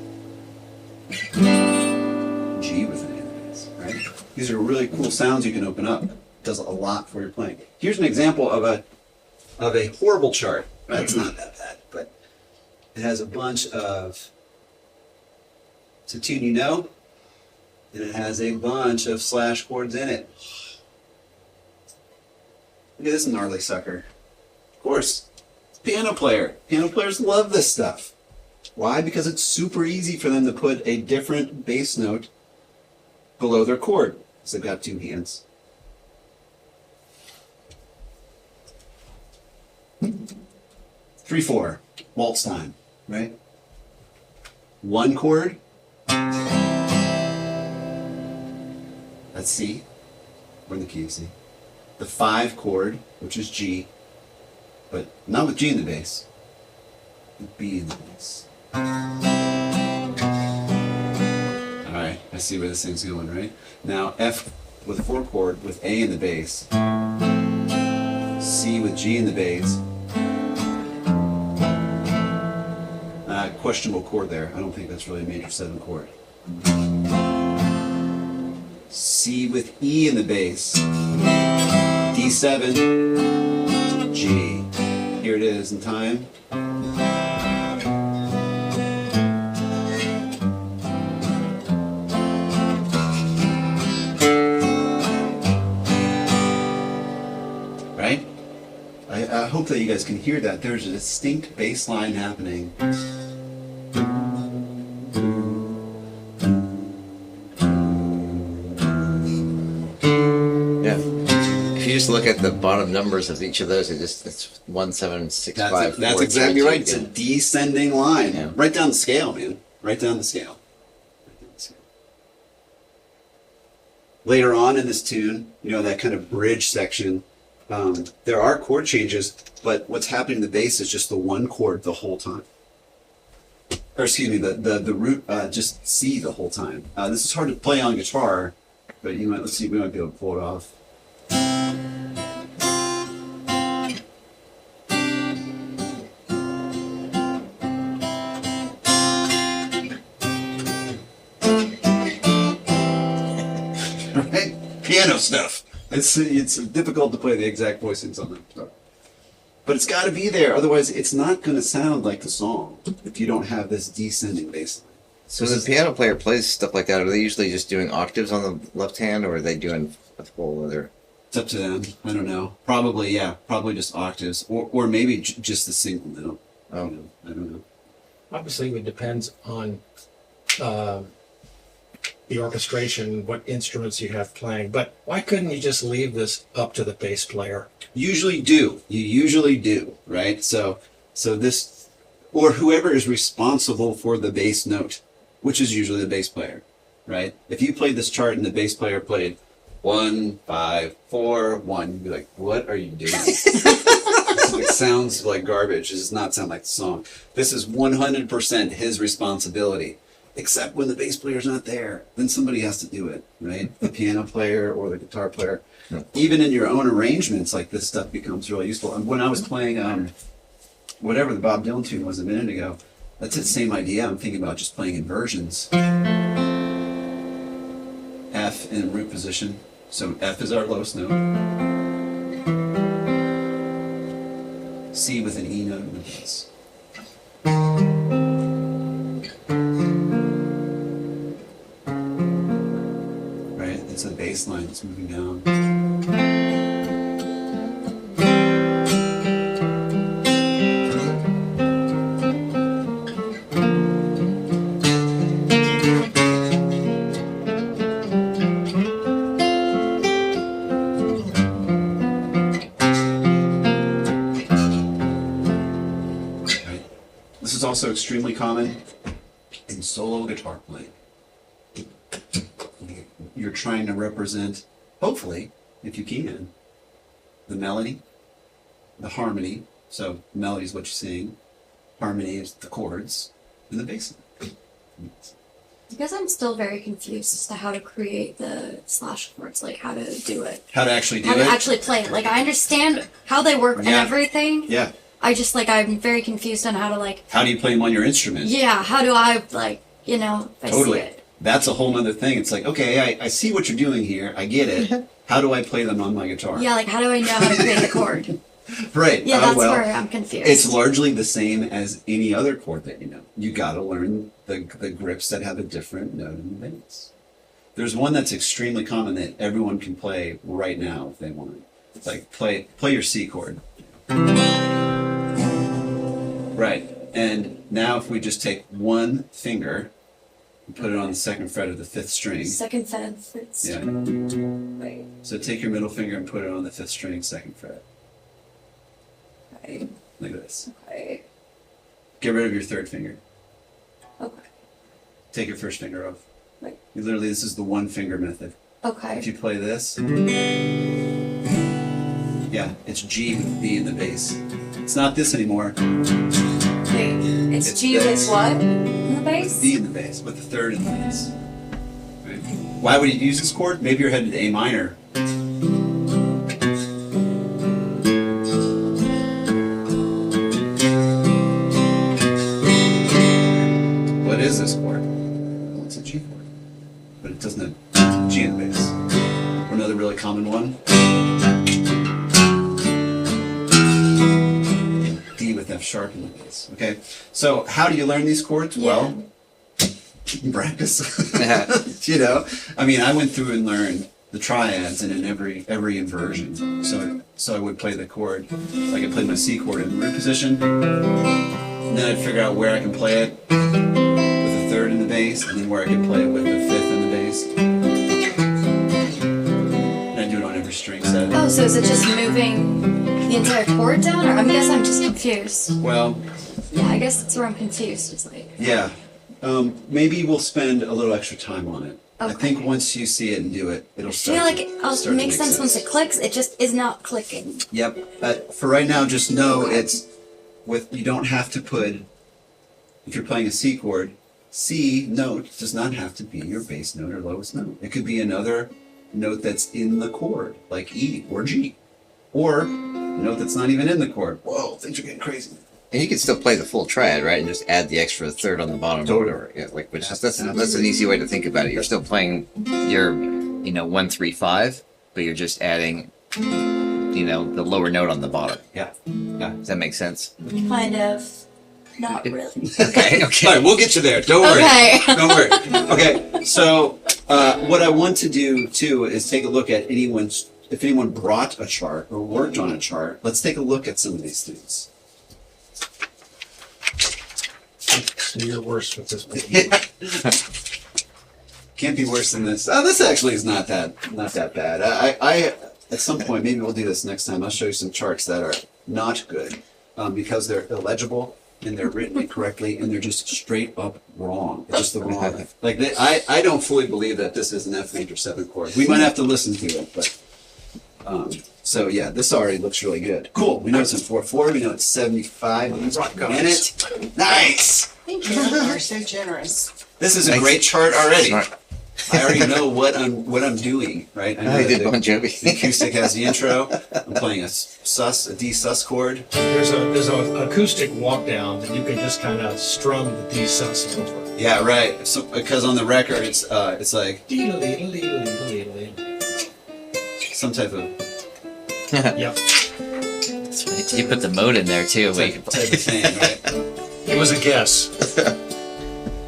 G with an A in the bass, right? These are really cool sounds you can open up. It does a lot for your playing. Here's an example of a horrible chart. It's not that bad, but it has a bunch of, it's a tune you know, and it has a bunch of slash chords in it. Look at this gnarly sucker. Of course, piano player. Piano players love this stuff. Why? Because it's super easy for them to put a different bass note below their chord, because they've got two hands. Three, four, waltz time, right? One chord. That's C. We're in the key of C. The 5 chord, which is G, but not with G in the bass, with B in the bass. Alright, I see where this thing's going, right? Now F with a 4 chord with A in the bass, C with G in the bass. Questionable chord there. I don't think that's really a major 7 chord. C with E in the bass. D7, G. Here it is in time. Right? I hope that you guys can hear that. There's a distinct bass line happening. Just look at the bottom numbers of each of those. It's 1, 7, 6, 5. That's 4, exactly 3, right. It's a descending line. Yeah. Right down the scale, man. Right down the scale. Later on in this tune, you know, that kind of bridge section, there are chord changes, but what's happening in the bass is just the one chord the whole time. Or excuse me, the root, just C the whole time. This is hard to play on guitar, but you might, let's see, we might be able to pull it off. Right? Piano stuff. It's difficult to play the exact voicings on that stuff. But it's got to be there, otherwise it's not going to sound like the song if you don't have this descending bass line. So the piano player plays stuff like that. Are they usually just doing octaves on the left hand, or are they doing a whole other? It's up to them. I don't know. Probably, yeah. Probably just octaves, or maybe just the single note. Oh. You know, I don't know. Obviously, it depends on the orchestration, what instruments you have playing. But why couldn't you just leave this up to the bass player? Usually do. You usually do, right? So this, or whoever is responsible for the bass note, which is usually the bass player, right? If you played this chart and the bass player played 1, 5, 4, 1, you'd be like, what are you doing? It sounds like garbage. It does not sound like the song. This is 100% his responsibility. Except when the bass player's not there, then somebody has to do it, right? The piano player or the guitar player. Even in your own arrangements, like this stuff becomes really useful. And when I was playing whatever the Bob Dylan tune was a minute ago, that's the same idea. I'm thinking about just playing inversions. F in root position. So F is our lowest note. C with an E note in the bass. Right? It's a bass line that's moving down. Right? This is also extremely common in solo guitar playing. You're trying to represent, hopefully, if you can, the melody, the harmony. So melody is what you sing, harmony is the chords, and the bass line. I guess I'm still very confused as to how to create the slash chords, like how to do it. How to actually do How to it? actually play it. Like I understand how they work and Yeah. everything. Yeah. I just I'm very confused on how to How do you play them on your instrument? yeah, how do I if I Totally. see it. That's a whole nother thing. It's like, okay, I see what you're doing here. I get it. How do I play them on my guitar? Yeah, like how do I know how to create the chord? Right. Yeah, that's well, where I'm confused. it's largely the same as any other chord that you know. You got to learn the grips that have a different note in the bass. There's one that's extremely common that everyone can play right now if they want. It's like play your C chord. Right. And now if we just take one finger and put it on the second fret of the fifth string. Second fret, it's Yeah. right. So take your middle finger and put it on the fifth string, second fret. Okay. Like this. Okay. Get rid of your third finger. Okay. Take your first finger off. Right. You literally, this is the one finger method. If Okay. you play this, yeah, it's G with B in the bass. It's not this anymore. Wait, it's It's G with this. what? In the bass? B in the bass with the third in the bass. Right? Why would you use this chord? Maybe you're headed to A minor. What is this chord? Well, it's a G chord, but it doesn't have G in the bass. Or another really common one. D with F sharp in the bass. Okay, so how do you learn these chords? Well, practice. You know, I mean, I went through and learned the triads and in every inversion. So I would play the chord, like I played my C chord in the root position, and then I'd figure out where I can play it with the third in the bass, and then where I can play it with the fifth in the bass. And I do it on every string set. Oh, so is it just moving the entire chord down, or I guess I'm just confused. Well, Yeah, I guess that's where I'm confused. It's like yeah. Maybe we'll spend a little extra time on it. I Okay. think once you see it and do it, it'll I start. feel like to- it start to makes sense once it clicks. It just is not clicking. Yep. For right now, just know it's with. You don't have to put. If you're playing a C chord, C note does not have to be your bass note or lowest note. It could be another note that's in the chord, like E or G, or a note that's not even in the chord. Whoa, things are getting crazy. And you can still play the full triad, right? And just add the extra third on the bottom. Totally. Or, yeah, like, that's an easy way to think about it. You're still playing your 1, 3, 5, but you're just adding the lower note on the bottom. Yeah. Yeah. Does that make sense? Kind of. Not really. Okay, All right, we'll get you there. Don't worry. Okay. Don't worry. Okay, so what I want to do too is take a look at if anyone brought a chart or worked on a chart. Let's take a look at some of these things. So you're worse with this one. Can't be worse than this. Oh, this actually is not that bad. I at some point, maybe we'll do this next time. I'll show you some charts that are not good because they're illegible and they're written incorrectly and they're just straight up wrong. It's just the wrong. I don't fully believe that this is an F major 7 chord. We might have to listen to it, but so yeah, this already looks really good. Cool. We know it's in 4/4. We know it's 75 beats per minute. Nice. Thank you. You're so generous. This is a Thanks. great chart already. Smart. I already know what I'm doing, right? I know I that did the Bon Jovi. acoustic has the intro. I'm playing a D sus chord. There's an acoustic walk down that you can just kind of strum the D sus over. Yeah, right. So because on the record it's like some type of Yep. That's right. You put the mode in there too. Where you can type of thing, right? It was a guess.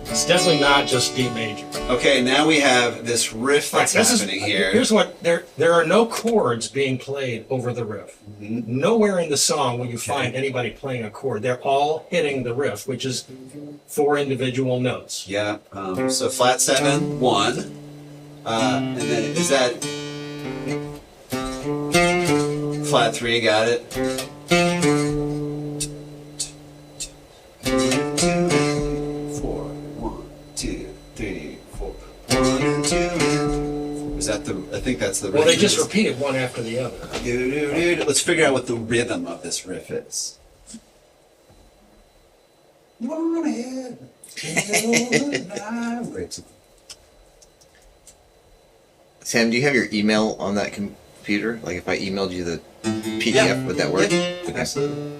It's definitely not just D major. Okay, now we have this riff that's happening here. Here's what there are no chords being played over the riff. Nowhere in the song will you find anybody playing a chord. They're all hitting the riff, which is 4 individual notes. Yeah. So flat 7, 1, and then is that flat 3? Got it. 4, 1, 2, 3, 4, 1 and 2 and 4. Is that the? I think that's the. Well, they rhythm. just repeat it one after the other. Let's figure out what the rhythm of this riff is. Sam, do you have your email on that computer? Like if I emailed you the PDF, Yeah. would that work? Yeah, Okay. absolutely.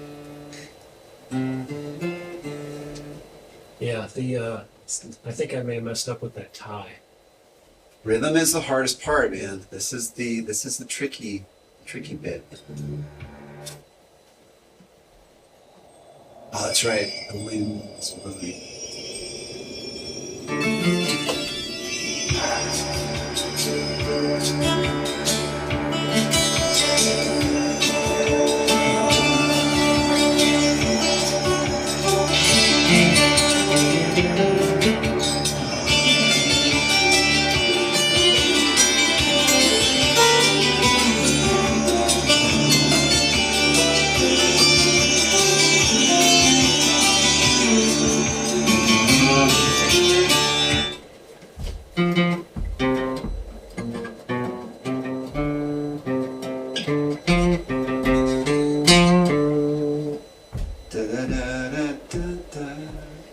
Yeah, I think I may have messed up with that tie. Rhythm is the hardest part, man. This is the tricky bit. Oh, that's right. The wind's moving.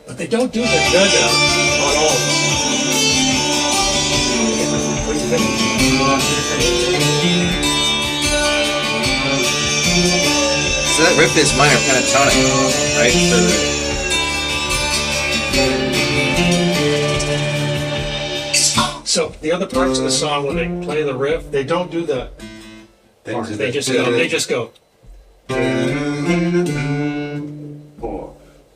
But they don't do the da-da on all of them. What do you think? So that riff is minor pentatonic, right? So the other parts of the song, when they play the riff, they don't do the part. They just go. 4,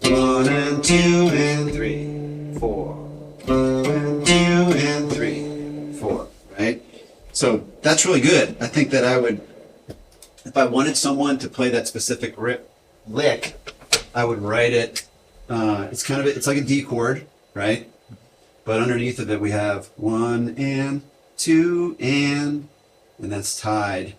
1 and 2 and 3, 4, 1 and 2 and 3, 4. Right. So that's really good. I think that I would, if I wanted someone to play that specific lick, I would write it. It's like a D chord, right? But underneath of it, we have 1 and 2 and that's tied.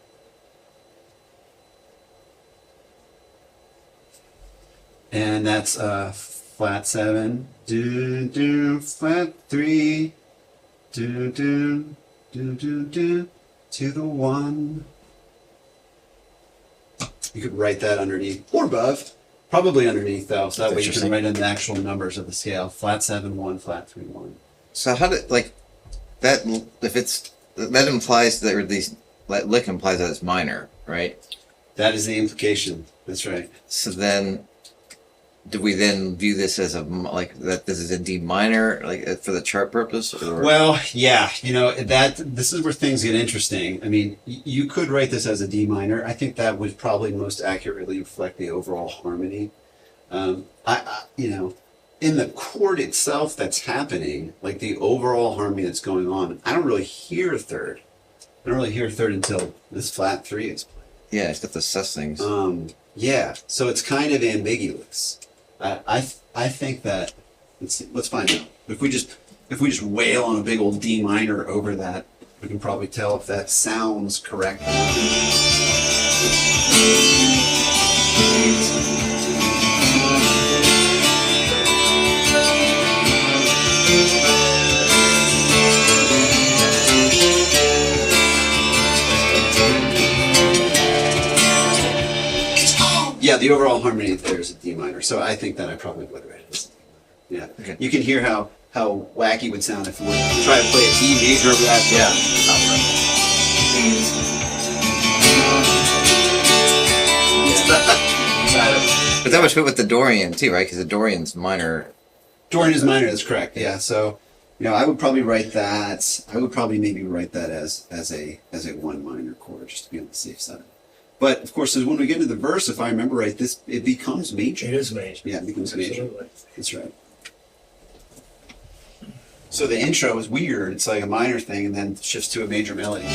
And that's flat 7, do do, flat 3, do do, do do do, to the 1. You could write that underneath or above. Probably underneath though, so that way you can write in the actual numbers of the scale. Flat 7, 1, flat 3, 1. So how did that? If it's that implies that, or these lick implies that it's minor, right? That is the implication. That's right. So then, do we then view this as that this is a D minor, for the chart purpose? Or? Well, yeah, this is where things get interesting. I mean, you could write this as a D minor. I think that would probably most accurately reflect the overall harmony. You know, in the chord itself that's happening, like the overall harmony that's going on, I don't really hear a third. I don't really hear a third until this flat 3 is played. Yeah, it's got the sus things. Yeah, so it's kind of ambiguous. I think that let's find out. If we just wail on a big old D minor over that, we can probably tell if that sounds correct. Yeah, the overall harmony there is a D minor, so I think that I probably would write it as a D minor. Yeah, Okay. You can hear how wacky it would sound if we were to try to play a D major over that. Yeah. But that would fit with the Dorian too, right? Because the Dorian's minor. Dorian is minor. That's correct. Yeah, so I would probably write that. I would probably maybe write that as a 1 minor chord just to be on the safe side. But of course, when we get into the verse, if I remember right, it becomes major. It is major. Yeah, it becomes major. Absolutely. That's right. So the intro is weird. It's like a minor thing and then shifts to a major melody.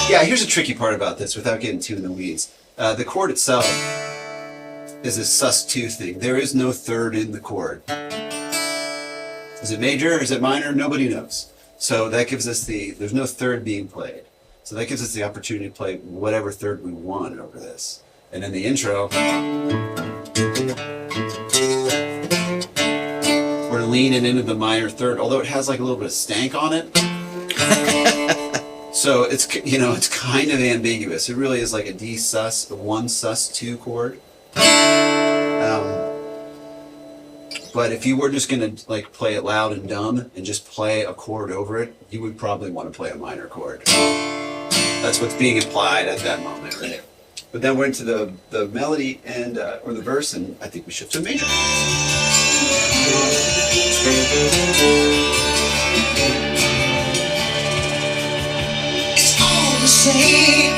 Yeah, here's a tricky part about this without getting too in the weeds. The chord itself is a sus2 thing. There is no third in the chord. Is it major? Is it minor? Nobody knows. So that gives us there's no third being played. So that gives us the opportunity to play whatever third we want over this. And in the intro, we're leaning into the minor third, although it has like a little bit of stank on it. So it's kind of ambiguous. It really is like a D sus, a 1 sus2 chord. But if you were just gonna like play it loud and dumb and just play a chord over it, you would probably want to play a minor chord. That's what's being implied at that moment, right? But then we're into the melody and or the verse, and I think we shift to a major. It's all the same.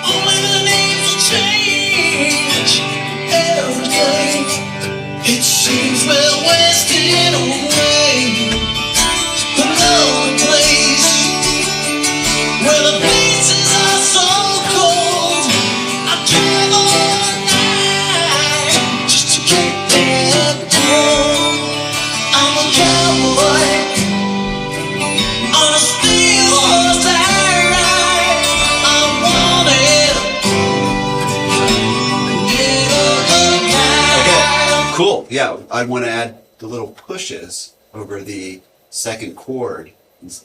Only the names will change everything. It seems we're wasting away. Another place where the faces are so cold. I travel all night just to get back home. I'm a cowboy on a steel horse I ride. I'm wanted. Okay, cool. Yeah, I'd want to add the little pushes over the second chord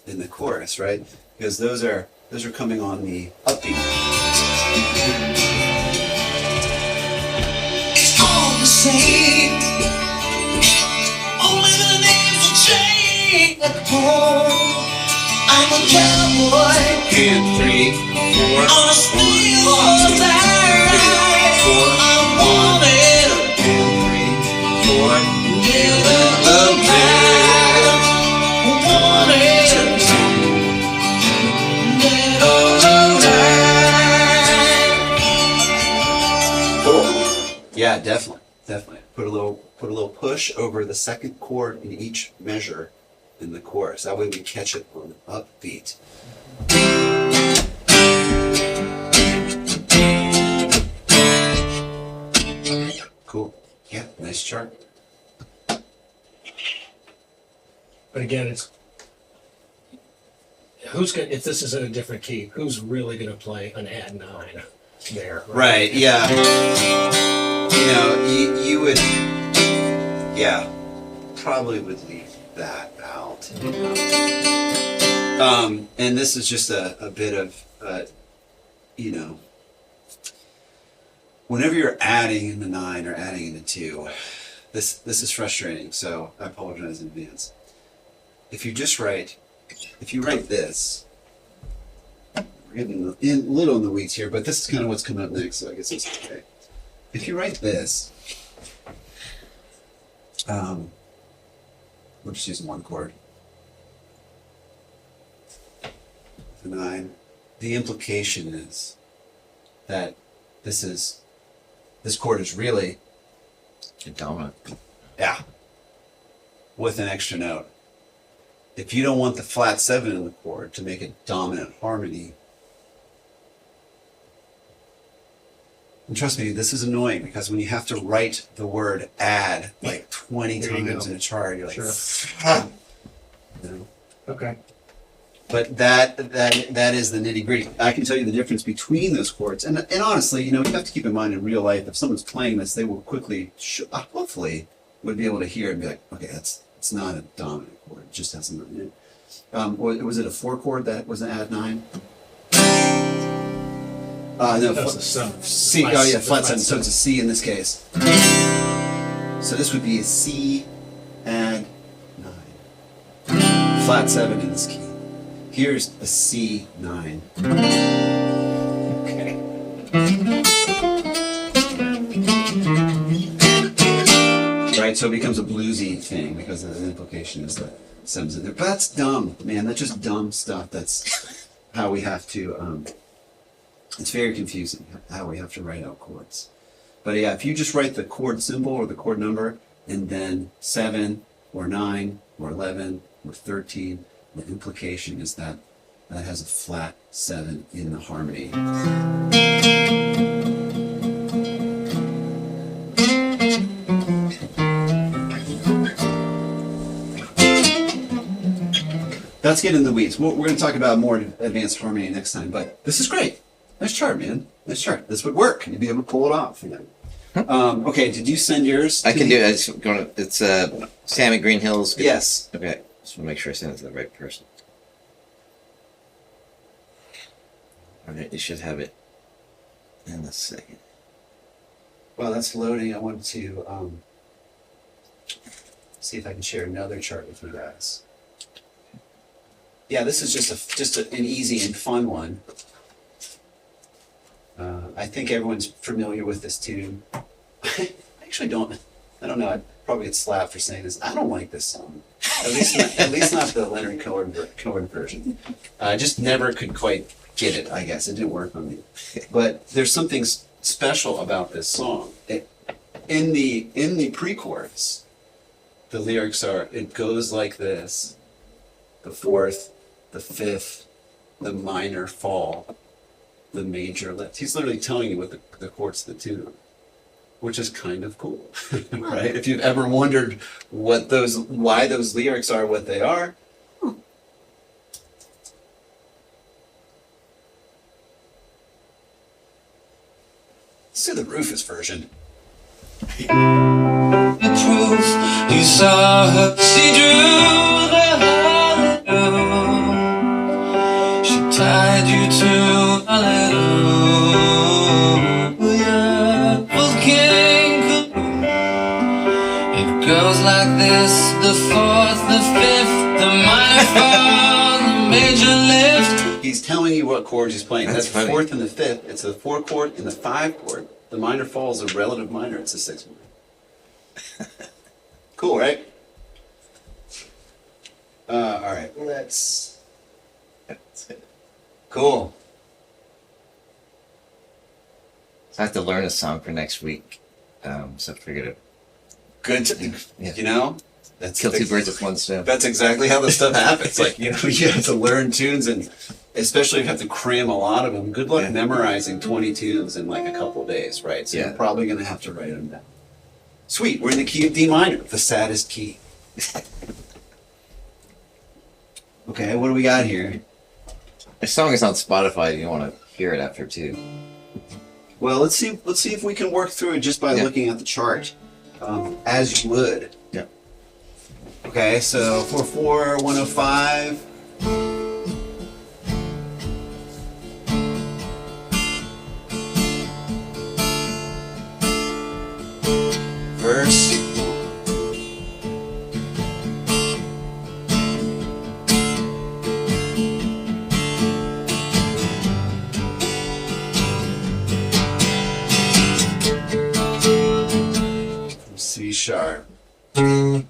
in the chorus, right? Because those are coming on the upbeat. It's all the same. Only the names will change. I'm a cowboy And 3, 4. on a steel horse I ride. I'm wanted. And 3, 4. Never look back. Wanted. Yeah, definitely. Put a little push over the second chord in each measure in the chorus. That way we catch it on the upbeat. Cool. Yeah, nice chart. But again, it's if this is in a different key, who's really going to play an add 9 there? Right, yeah. You would, yeah, probably would leave that out. And this is just a bit of, whenever you're adding in the 9 or adding in the 2, this is frustrating, so I apologize in advance. If you write this, we're getting a little in the weeds here, but this is kind of what's coming up next, so I guess it's okay. If you write this, we're just using one chord. the 9. The implication is that this chord is really, Dominant. yeah, with an extra note. If you don't want the flat 7 in the chord to make it dominant harmony, and trust me, this is annoying because when you have to write the word add like 20 There you times go. in a chart, you're like, Sure. you know? Okay. But that is the nitty gritty. I can tell you the difference between those chords. And honestly, you know, you have to keep in mind in real life, if someone's playing this, they will quickly, hopefully, would be able to hear it and be like, okay, it's not a dominant chord. It just has a 9 in it. Was it a 4 chord that was an add 9? No, That's a 7. C. Oh yeah, flat 7. So it's a C in this case. So this would be a C add 9. Flat 7 in this key. Here's a C9. Okay. Right, so it becomes a bluesy thing because the implication is that 7's in there. But that's dumb, man. That's just dumb stuff. That's how we have to, it's very confusing how we have to write out chords. But yeah, if you just write the chord symbol or the chord number and then 7 or 9 or 11 or 13, the implication is that that has a flat 7 in the harmony. That's getting in the weeds. We're going to talk about more advanced harmony next time, but this is great. Nice chart, man. Nice chart. This would work. You'd be able to pull it off. You know? Okay, did you send yours? I to can me? do it. It's Sammy Greenhills. Yes. Okay. Just want to make sure I send it to the right person. Okay, you should have it in a second. While that's loading, I want to see if I can share another chart with you guys. Yeah, this is just an easy and fun one. I think everyone's familiar with this tune. I actually don't. I don't know. I probably get slapped for saying this. I don't like this song. At least not the Leonard Cohen version. I just never could quite get it. I guess it didn't work on me. But there's something special about this song. In the pre-chorus, the lyrics are, it goes like this: the 4th, the 5th, the minor fall, the major lift. He's literally telling you what the chords of the tune are, which is kind of cool, right? If you've ever wondered why those lyrics are what they are. Let's do the Rufus version. The truth, you saw her, she drew the hallelujah. She tied you to hallelujah. Full king, it goes like this: the 4th, the 5th, the minor fall, the major lift. He's telling you what chords he's playing. That's That's the funny. 4th and the 5th. It's the 4 chord and the 5 chord. The minor fall is a relative minor. It's a 6 minor. Cool, right? All right. Let's. Cool. I have to learn a song for next week. So I figured it. Good. Yeah. You know, that's Kill two birds with one stone. That's exactly how this stuff happens. Like, you know, you have to learn tunes, and especially if you have to cram a lot of them. Good luck Yeah. memorizing 20 tunes in like a couple of days, right? So Yeah. you're probably going to have to write them down. Sweet. We're in the key of D minor, the saddest key. Okay, what do we got here? The song is on Spotify. You want to hear it after too. Well, let's see if we can work through it just by Yeah. looking at the chart, as you would. Yeah. Okay, so 4/4, 105. Verse. From C sharp. So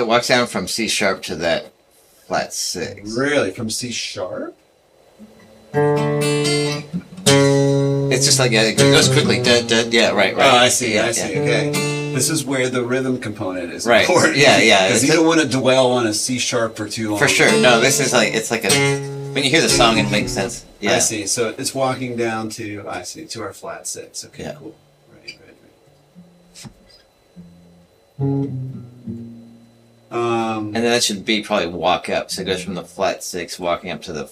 it walks down from C sharp to that flat 6. Really? From C sharp? It's just like, yeah, it goes quickly. Yeah, right. Oh, I see. Yeah, I see. yeah. Okay. This is where the rhythm component is Right. important. Yeah, yeah. Because you don't want to dwell on a C sharp for too long. For sure. No, this is like, it's like a, when you hear the song, it makes sense. Yeah. I see. So it's walking down to, I see, to our flat 6. Okay, Yeah. cool. Right. And then that should be probably walk up. So it goes from the flat 6 walking up to the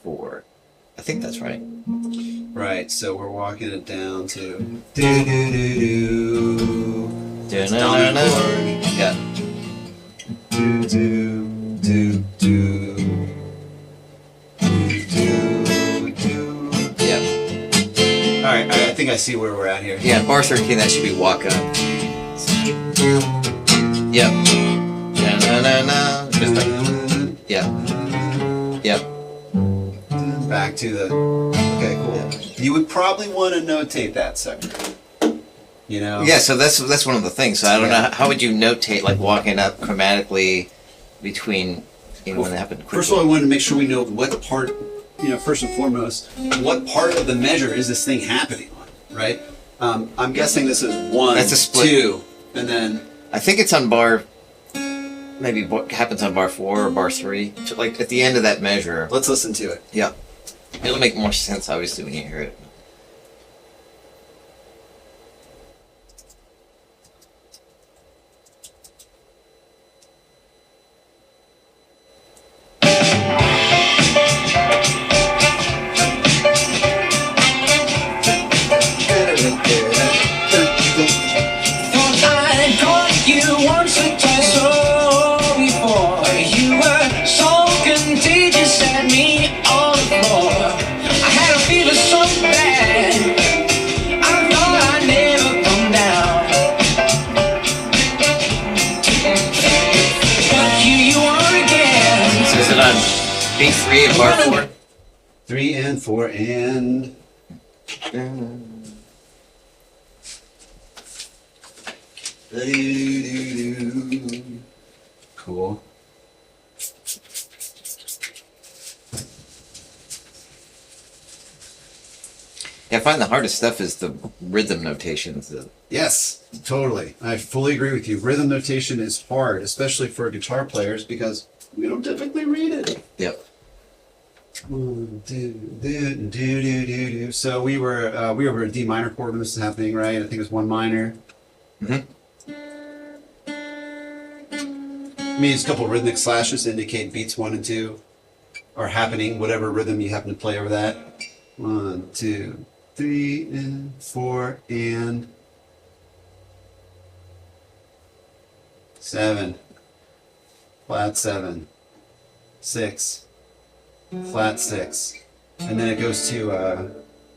4. I think that's right. Right. So we're walking it down to do do do do. It's dominant chord. Yeah. Do do do do. Do do. Yeah. All right. I think I see where we're at here. Yeah. Bar 13, that should be walk up. Yep. Na. Just like, yeah. Yep. Back to the. Okay, cool. You would probably want to notate that section. You know. Yeah, so that's one of the things. So I don't know, how would you notate, like, walking up chromatically between, when it happened quickly? First of all, I wanted to make sure we know what part, first and foremost, what part of the measure is this thing happening on, right? I'm guessing this is 1, That's a split. 2, and then I think it's on bar, maybe what happens on bar 4 or bar 3. So, like, at the end of that measure. let's listen to it. Yeah. It'll make more sense, obviously, when you hear it. Thought I'd caught you once or twice before. You were so contagious at me on the floor. I had a feeling so bad. I thought I'd never come down. But here you are again. So is it on B3 of bar 4? 3 and 4 and. Cool. Yeah, I find the hardest stuff is the rhythm notations. Yes, totally. I fully agree with you. Rhythm notation is hard, especially for guitar players, because we don't typically read it. Yep. 1, 2, do, do, do, do, do. So we were over a D minor chord when this is happening, right? I think it was 1 minor. Mhm. Means a couple rhythmic slashes to indicate beats 1 and 2 are happening, whatever rhythm you happen to play over that. 1, 2, 3 and 4 and 7. Flat 7. 6. Flat 6. And then it goes to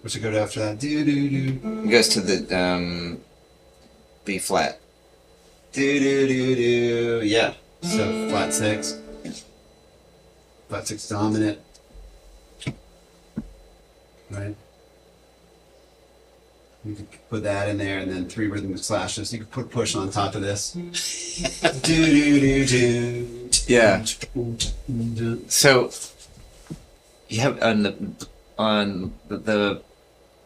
what's it go to after that? Do do do. It goes to the B flat. Do do do do. Yeah. So flat 6. Flat 6 dominant. Right. You could put that in there, and then 3 rhythmic slashes. You could put push on top of this. Do do do do. Yeah. Do. So you have on the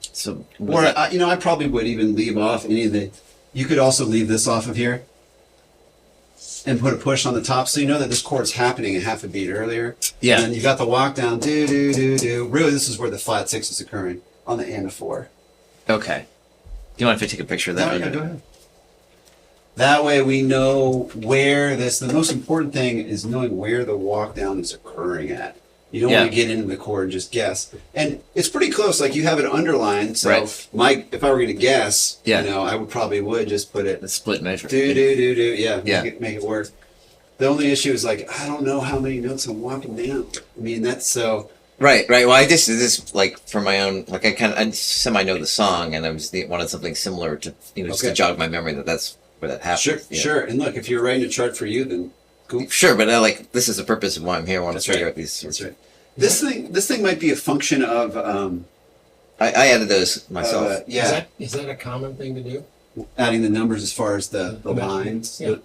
so Or I probably would even leave off any of the. You could also leave this off of here, and put a push on the top, so you know that this chord's happening a half a beat earlier. Yeah. And then you got the walk down. Do do do do. Really, this is where the flat 6 is occurring on the and 4. okay. Do you mind if I take a picture of that? Yeah, go ahead. That way we know where this. The most important thing is knowing where the walk down is occurring at. You don't want to get into the chord and just guess. And it's pretty close. Like you have it underlined. So Right. if I were going to guess, Yeah. I would just put it. The split measure. Do do do do. Yeah. Yeah. Make it work. The only issue is like I don't know how many notes I'm walking down. I mean that's so. Right. Well, I just this like for my own like I semi know the song and I wanted something similar to just to Okay. jog my memory that's where that happened. Sure. Yeah. Sure. And look, if you're writing a chart for you, then cool. Sure, but this is the purpose of why I'm here. I want That's to figure right. out these. That's right. This thing might be a function of I added those myself. yeah, Is that a common thing to do? adding the numbers as far as the lines. Yeah.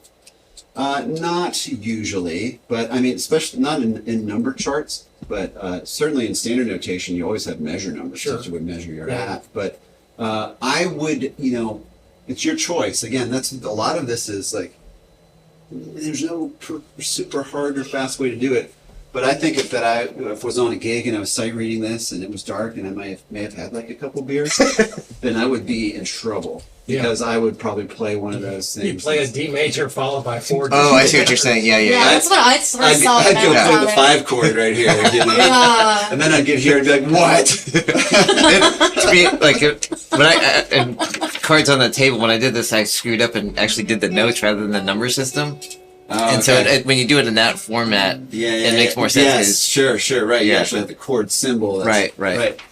Not usually, but I mean, especially not in number charts. but certainly in standard notation, you always have measure numbers Sure. that would measure your Yeah. half. But I would, it's your choice. Again, that's a lot of this is like there's no super hard or fast way to do it. But I think if I was on a gig and I was sight reading this and it was dark and I may have had like a couple beers, then I would be in trouble Yeah. because I would probably play one of those things. You play a D major followed by 4 D. Oh, I see what you're saying. Yeah, Yeah, yeah. that's what I sort of I'd saw. go when I was play on the it. 5 chord right here, Yeah. and then I'd get here and be like, "What?" To me, like when I and cards on the table, when I did this, I screwed up and actually did the notes rather than the number system. And so when you do it in that format, it makes more sense. Yes, sure, right. You Yeah. actually have the chord symbol. Right.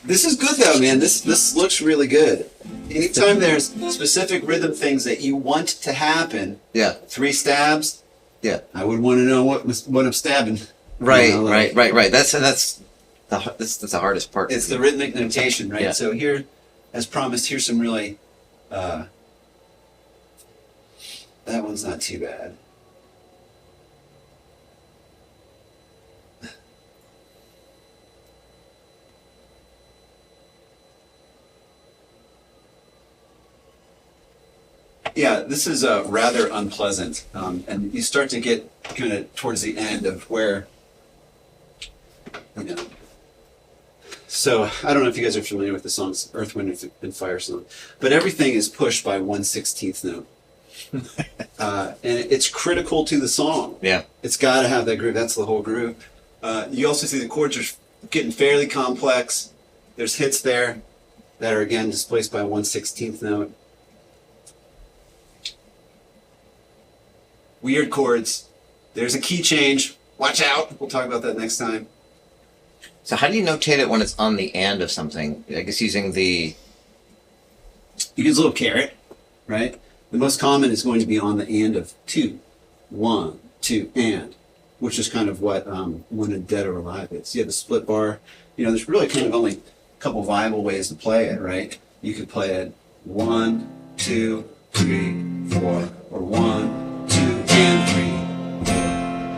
This is good though, man. This looks really good. Anytime there's specific rhythm things that you want to happen, Yeah. 3 stabs. Yeah. I would want to know what I'm stabbing. Right, You know, like- right. That's the hardest part. It's the rhythmic notation, right? Yeah. So here, as promised, here's some really. That one's not too bad. Yeah, this is rather unpleasant, and you start to get kind of towards the end of where, So I don't know if you guys are familiar with the songs Earth, Wind, and Fire song, but everything is pushed by 1/16th note, and it's critical to the song. Yeah. It's got to have that groove. That's the whole groove. You also see the chords are getting fairly complex. There's hits there that are again displaced by 1/16th note. Weird chords. There's a key change. Watch out. We'll talk about that next time. So how do you notate it when it's on the and of something? I guess using the. You use a little caret, right? The most common is going to be on the and of 2. 1, 2, and, which is kind of what when a dead or alive is. You have the split bar. There's really kind of only a couple viable ways to play it, right? You could play it 1, 2, 3, 4, or 1, 2, and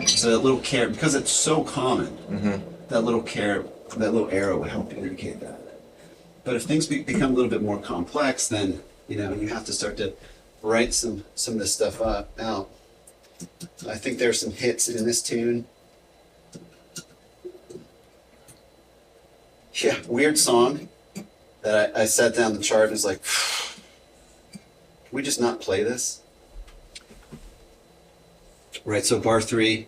3. So that little caret, because it's so common, that little caret, that little arrow would help indicate that. But if things become a little bit more complex, then you have to start to write some of this stuff out. I think there's some hits in this tune. Yeah, weird song that I sat down the chart and was like, can we just not play this? Right, so bar 3,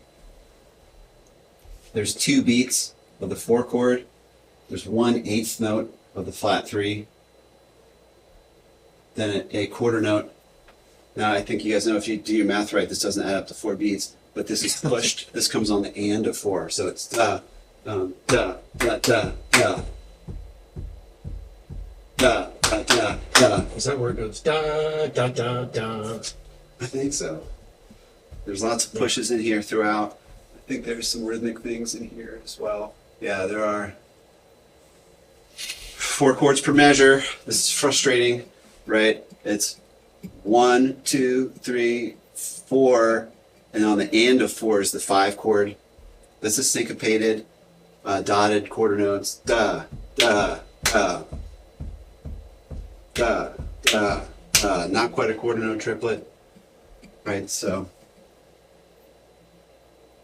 there's 2 beats of the 4 chord. There's 1/8 note of the flat 3. Then a quarter note. Now I think you guys know if you do your math right, this doesn't add up to 4 beats, but this is pushed. This comes on the and of 4, so it's da, da, da, da, da, da, da, da, da. Is that where it goes? Da da da da. I think so. There's lots of pushes in here throughout. I think there's some rhythmic things in here as well. Yeah, there are 4 chords per measure. This is frustrating, right? It's 1, 2, 3, 4, and on the and of 4 is the 5 chord. This is syncopated, dotted quarter notes. Da, da, da, da, da, da. Not quite a quarter note triplet, right? So.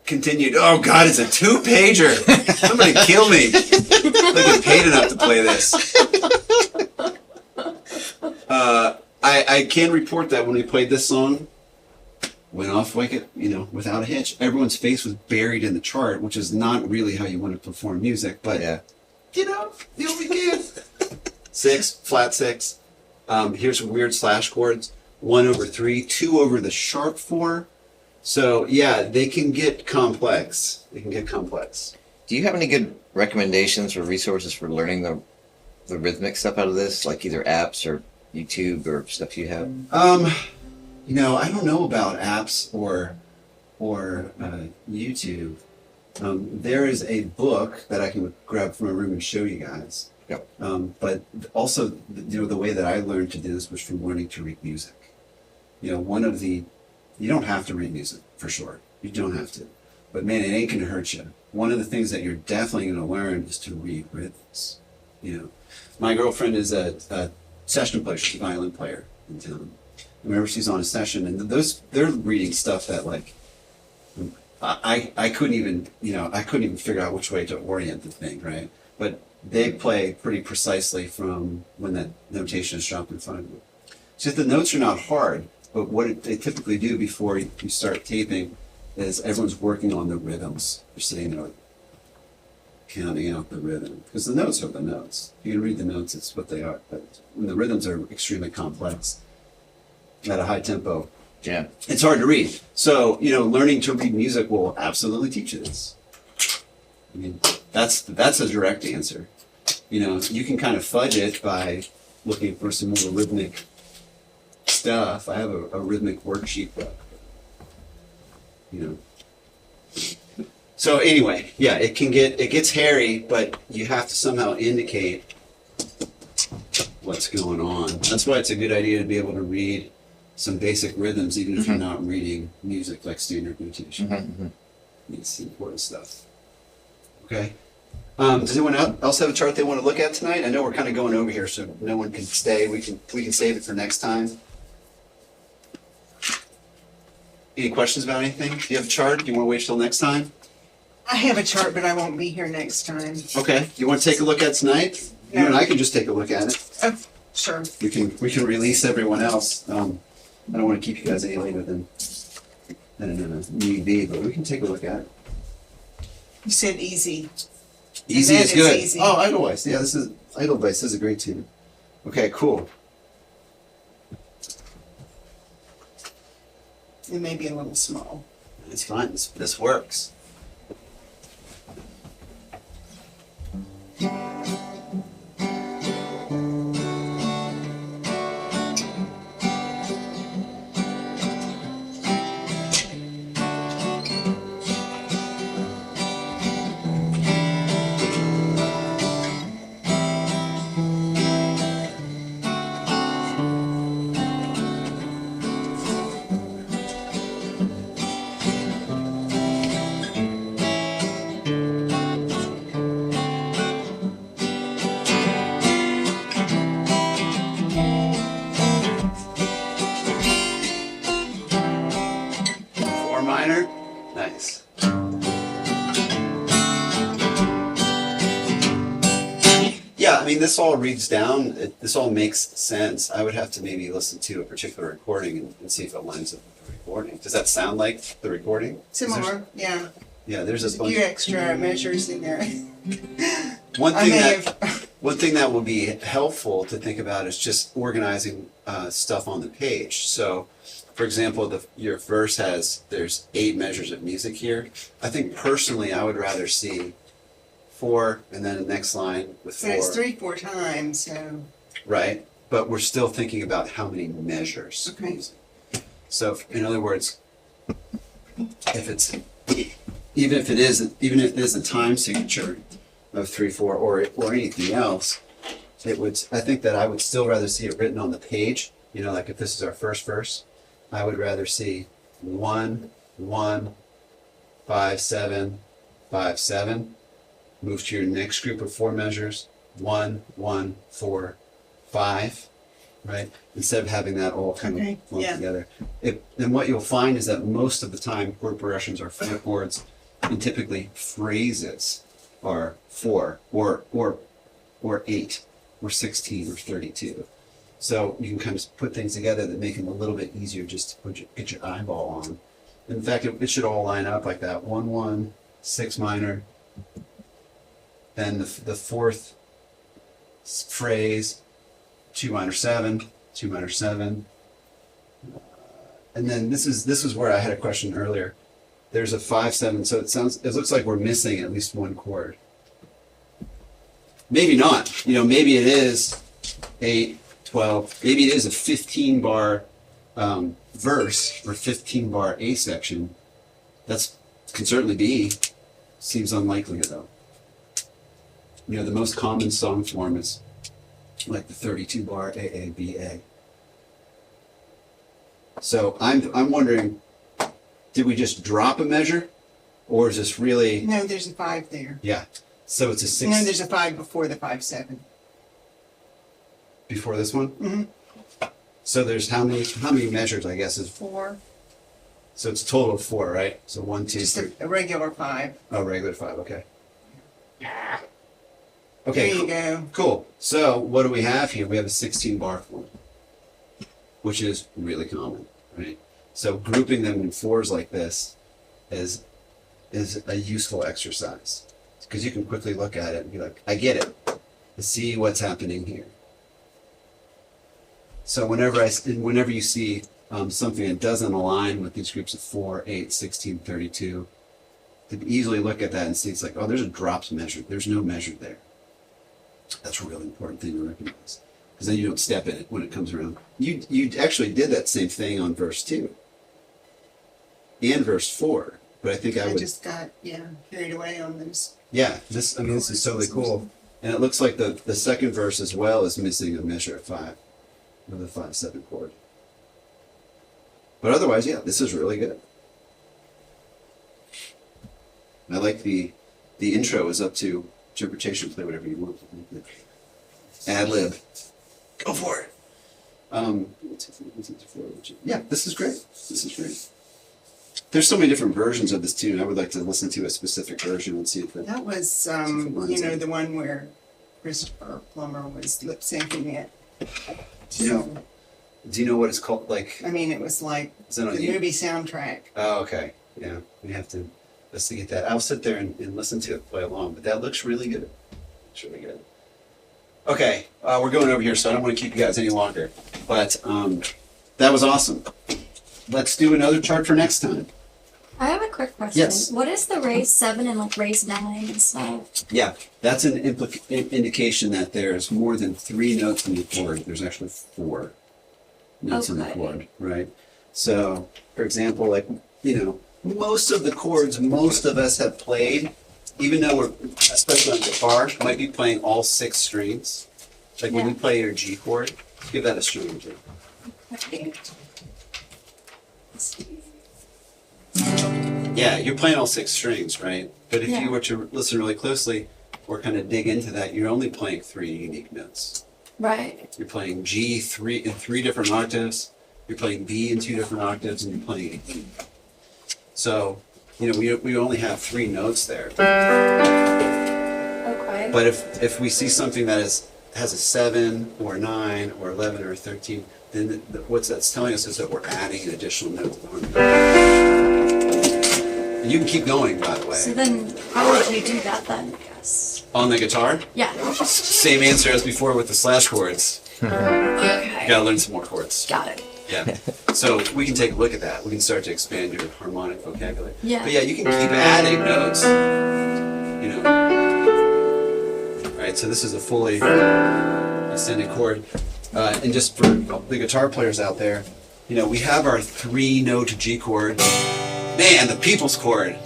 Continued. Oh God, it's a 2-pager. Somebody kill me. I get paid enough to play this. I can report that when we played this song, went off like without a hitch. Everyone's face was buried in the chart, which is not really how you want to perform music, but Yeah. the only can. 6, flat 6. Here's some weird slash chords. 1/3, 2 over the sharp 4. So yeah, they can get complex. Do you have any good recommendations or resources for learning the rhythmic stuff out of this, like either apps or YouTube or stuff you have? I don't know about apps or YouTube. There is a book that I can grab from a room and show you guys. Yep. But also, the way that I learned to do this was from learning to read music. You don't have to read music, for sure. You don't have to. But man, it ain't gonna hurt you one of the things that you're definitely going to learn is to read rhythms. You know, my girlfriend is a session player, she's a violin player in town. Whenever she's on a session, and they're reading stuff that like I couldn't even, you know, I couldn't even figure out which way to orient the thing, right? But they play pretty precisely from when that notation is dropped in front of you. So the notes are not hard, but what they typically do before you start taping is everyone's working on the rhythms. They're sitting there counting out the rhythm, because the notes are the notes. You can read the notes, it's what they are. But when the rhythms are extremely complex at a high tempo, Yeah. it's hard to read. So, you know, learning to read music will absolutely teach you this. I mean, that's a direct answer. You know, you can kind of fudge it by looking for some more rhythmic stuff. I have a rhythmic worksheet book. You know. So anyway, yeah, it gets hairy, but you have to somehow indicate what's going on. That's why it's a good idea to be able to read some basic rhythms, even if you're not reading music like standard notation. It's important stuff. Okay. Does anyone else have a chart they want to look at tonight? I know we're kind of going over here, so no one can stay. We can save it for next time. Any questions about anything? Do you have a chart? Do you want to wait till next time? I have a chart, but I won't be here next time. Okay. You want to take a look at tonight? You and I can just take a look at it. Oh, sure. We can release everyone else. I don't want to keep you guys any later than need be, but we can take a look at it. You said easy. Easy And is that is good. easy. Oh, Edelweiss. Yeah, Edelweiss is a great team. Okay, cool. It may be a little small. It's fine. This works. Four minor. Nice. Yeah, I mean, this all reads down. This all makes sense. I would have to maybe listen to a particular recording and see if it lines up with the recording. Does that sound like the recording? Similar, yeah. Yeah, there's There's a a bunch. few extra measures in there. One I thing may that have, one thing that will be helpful to think about is just organizing stuff on the page. So, for example, your verse there's 8 measures of music here. I think personally, I would rather see 4 and then the next line with 4. but it's 3-4 times, so, Right, but we're still thinking about how many measures. Okay. Using. So, in other words, even if it is a time signature of 3-4 or anything else, I think that I would still rather see it written on the page. You know, like if this is our first verse, I would rather see 1 1 5 7 5 7. Move to your next group of 4 measures. 1 1 4 5. Right? Instead of having that all kind Okay, of lumped yeah. together. Then what you'll find is that most of the time chord progressions are 4 chords, and typically phrases are 4 or 8 or 16 or 32. So you can kind of put things together that make them a little bit easier just to get your eyeball on. In fact, it should all line up like that. 1 1 6 minor. Then the fourth phrase, 2 minor 7, 2 minor 7. And then this is where I had a question earlier. There's a 5 7, so it looks like we're missing at least one chord. Maybe not. You know, maybe it is 8, 12. Maybe it is a 15 bar verse or 15 bar A section. That's can certainly be. Seems unlikely though. You know, the most common song form is like the 32 bar AABA. So I'm wondering, did we just drop a measure Or is this really, No, there's a 5 there. yeah, so it's a 6 No, there's a 5 before the 5/7. before this one? Mhm. So there's how many measures, I guess, is, 4. so it's a total of 4, right? So 1, 2, Just 3, a regular 5. oh, regular 5, okay. There Okay, you cool. go. Cool. So what do we have here? We have a 16 bar form, which is really common, right? So grouping them in 4s like this is a useful exercise because you can quickly look at it and be like, I get it. Let's see what's happening here. So whenever you see something that doesn't align with these groups of 4, 8, 16, 32, you can easily look at that and see it's like, oh, there's a drops measure. There's no measure there. That's a really important thing to recognize because then you don't step in it when it comes around. You actually did that same thing on verse 2 and verse 4, but I think I I would, just got, carried away on those. yeah, this is totally cool. And it looks like the second verse as well is missing a measure of 5 with a 5/7 chord. But otherwise, yeah, this is really good. I like the intro is up to interpretation. Play whatever you want. Ad lib. Go for it. Yeah, this is great. This is great. There's so many different versions of this tune. I would like to listen to a specific version and see if it. That was, the one where Christopher Plummer was lip syncing it. Do you know what it's called? Like, I mean, it was like is it the on you? movie soundtrack. Oh, okay. Yeah, we have to investigate that. I'll sit there and listen to it, play along. But that looks really good. Looks really good. Okay, we're going over here, so I don't want to keep you guys any longer. But that was awesome. Let's do another chart for next time. I have a quick question. Yes. What is the raise 7 and like raise 9 and stuff? Yeah, that's an indication that there's more than 3 notes in the chord. There's actually 4 notes in the Okay. chord, right? So, for example, like, most of the chords most of us have played, even though we're, especially on guitar, might be playing all 6 strings. Like when you Yeah. play your G chord, give that a string. Yeah, you're playing all 6 strings, right? But if Yeah. you were to listen really closely or kind of dig into that, you're only playing 3 unique notes. Right. You're playing G in 3 different octaves, you're playing B in 2 different octaves, and you're playing E. So, we only have 3 notes there. Okay. But if we see something that has a 7 or 9 or 11 or 13, then what that's telling us is that we're adding an additional note to the harmony. And you can keep going, by the way. So then, how would you do that then? I guess. On the guitar, Yeah. same answer as before with the slash chords. You Okay. gotta learn some more chords. Got it. Yeah. So we can take a look at that. We can start to expand your harmonic vocabulary. Yeah. But yeah, you can keep adding notes. Right, so this is a fully extended chord. And just for the guitar players out there, we have our 3-note G chord. Man, the people's chord.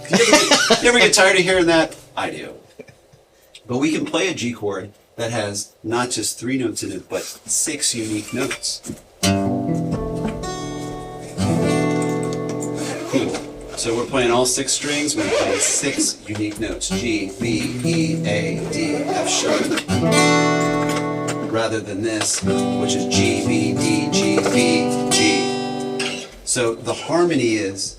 You ever get tired of hearing that? I do. But we can play a G chord that has not just 3 notes in it, but 6 unique notes. Cool. So we're playing all 6 strings. We're playing 6 unique notes: G, B, E, A, D, F sharp. Rather than this, which is G, B, D, G, B, G. So the harmony is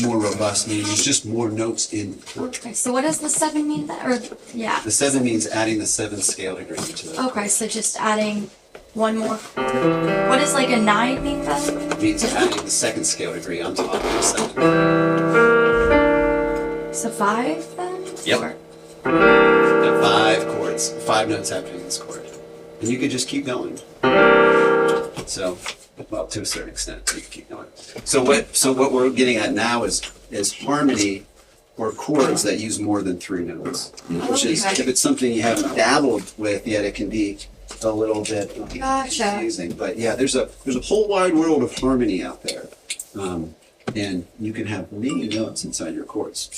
more robust, meaning there's just more notes in the chord. Okay. So what does the 7 mean then? Or yeah. The 7 means adding the 7th scale degree to it. Okay. So just adding one more. What does like a 9 mean then? It means adding the 2nd scale degree on top of the 2nd. So 5 then? Yep. Or- There are 5 chords, 5 notes happening in this chord. And you could just keep going. So, well, to a certain extent, you can keep going. So what we're getting at now is harmony or chords that use more than 3 notes. Which is, Okay. if it's something you haven't dabbled with yet, it can be a little bit Gotcha. confusing. But yeah, there's a whole wide world of harmony out there. And you can have many notes inside your chords.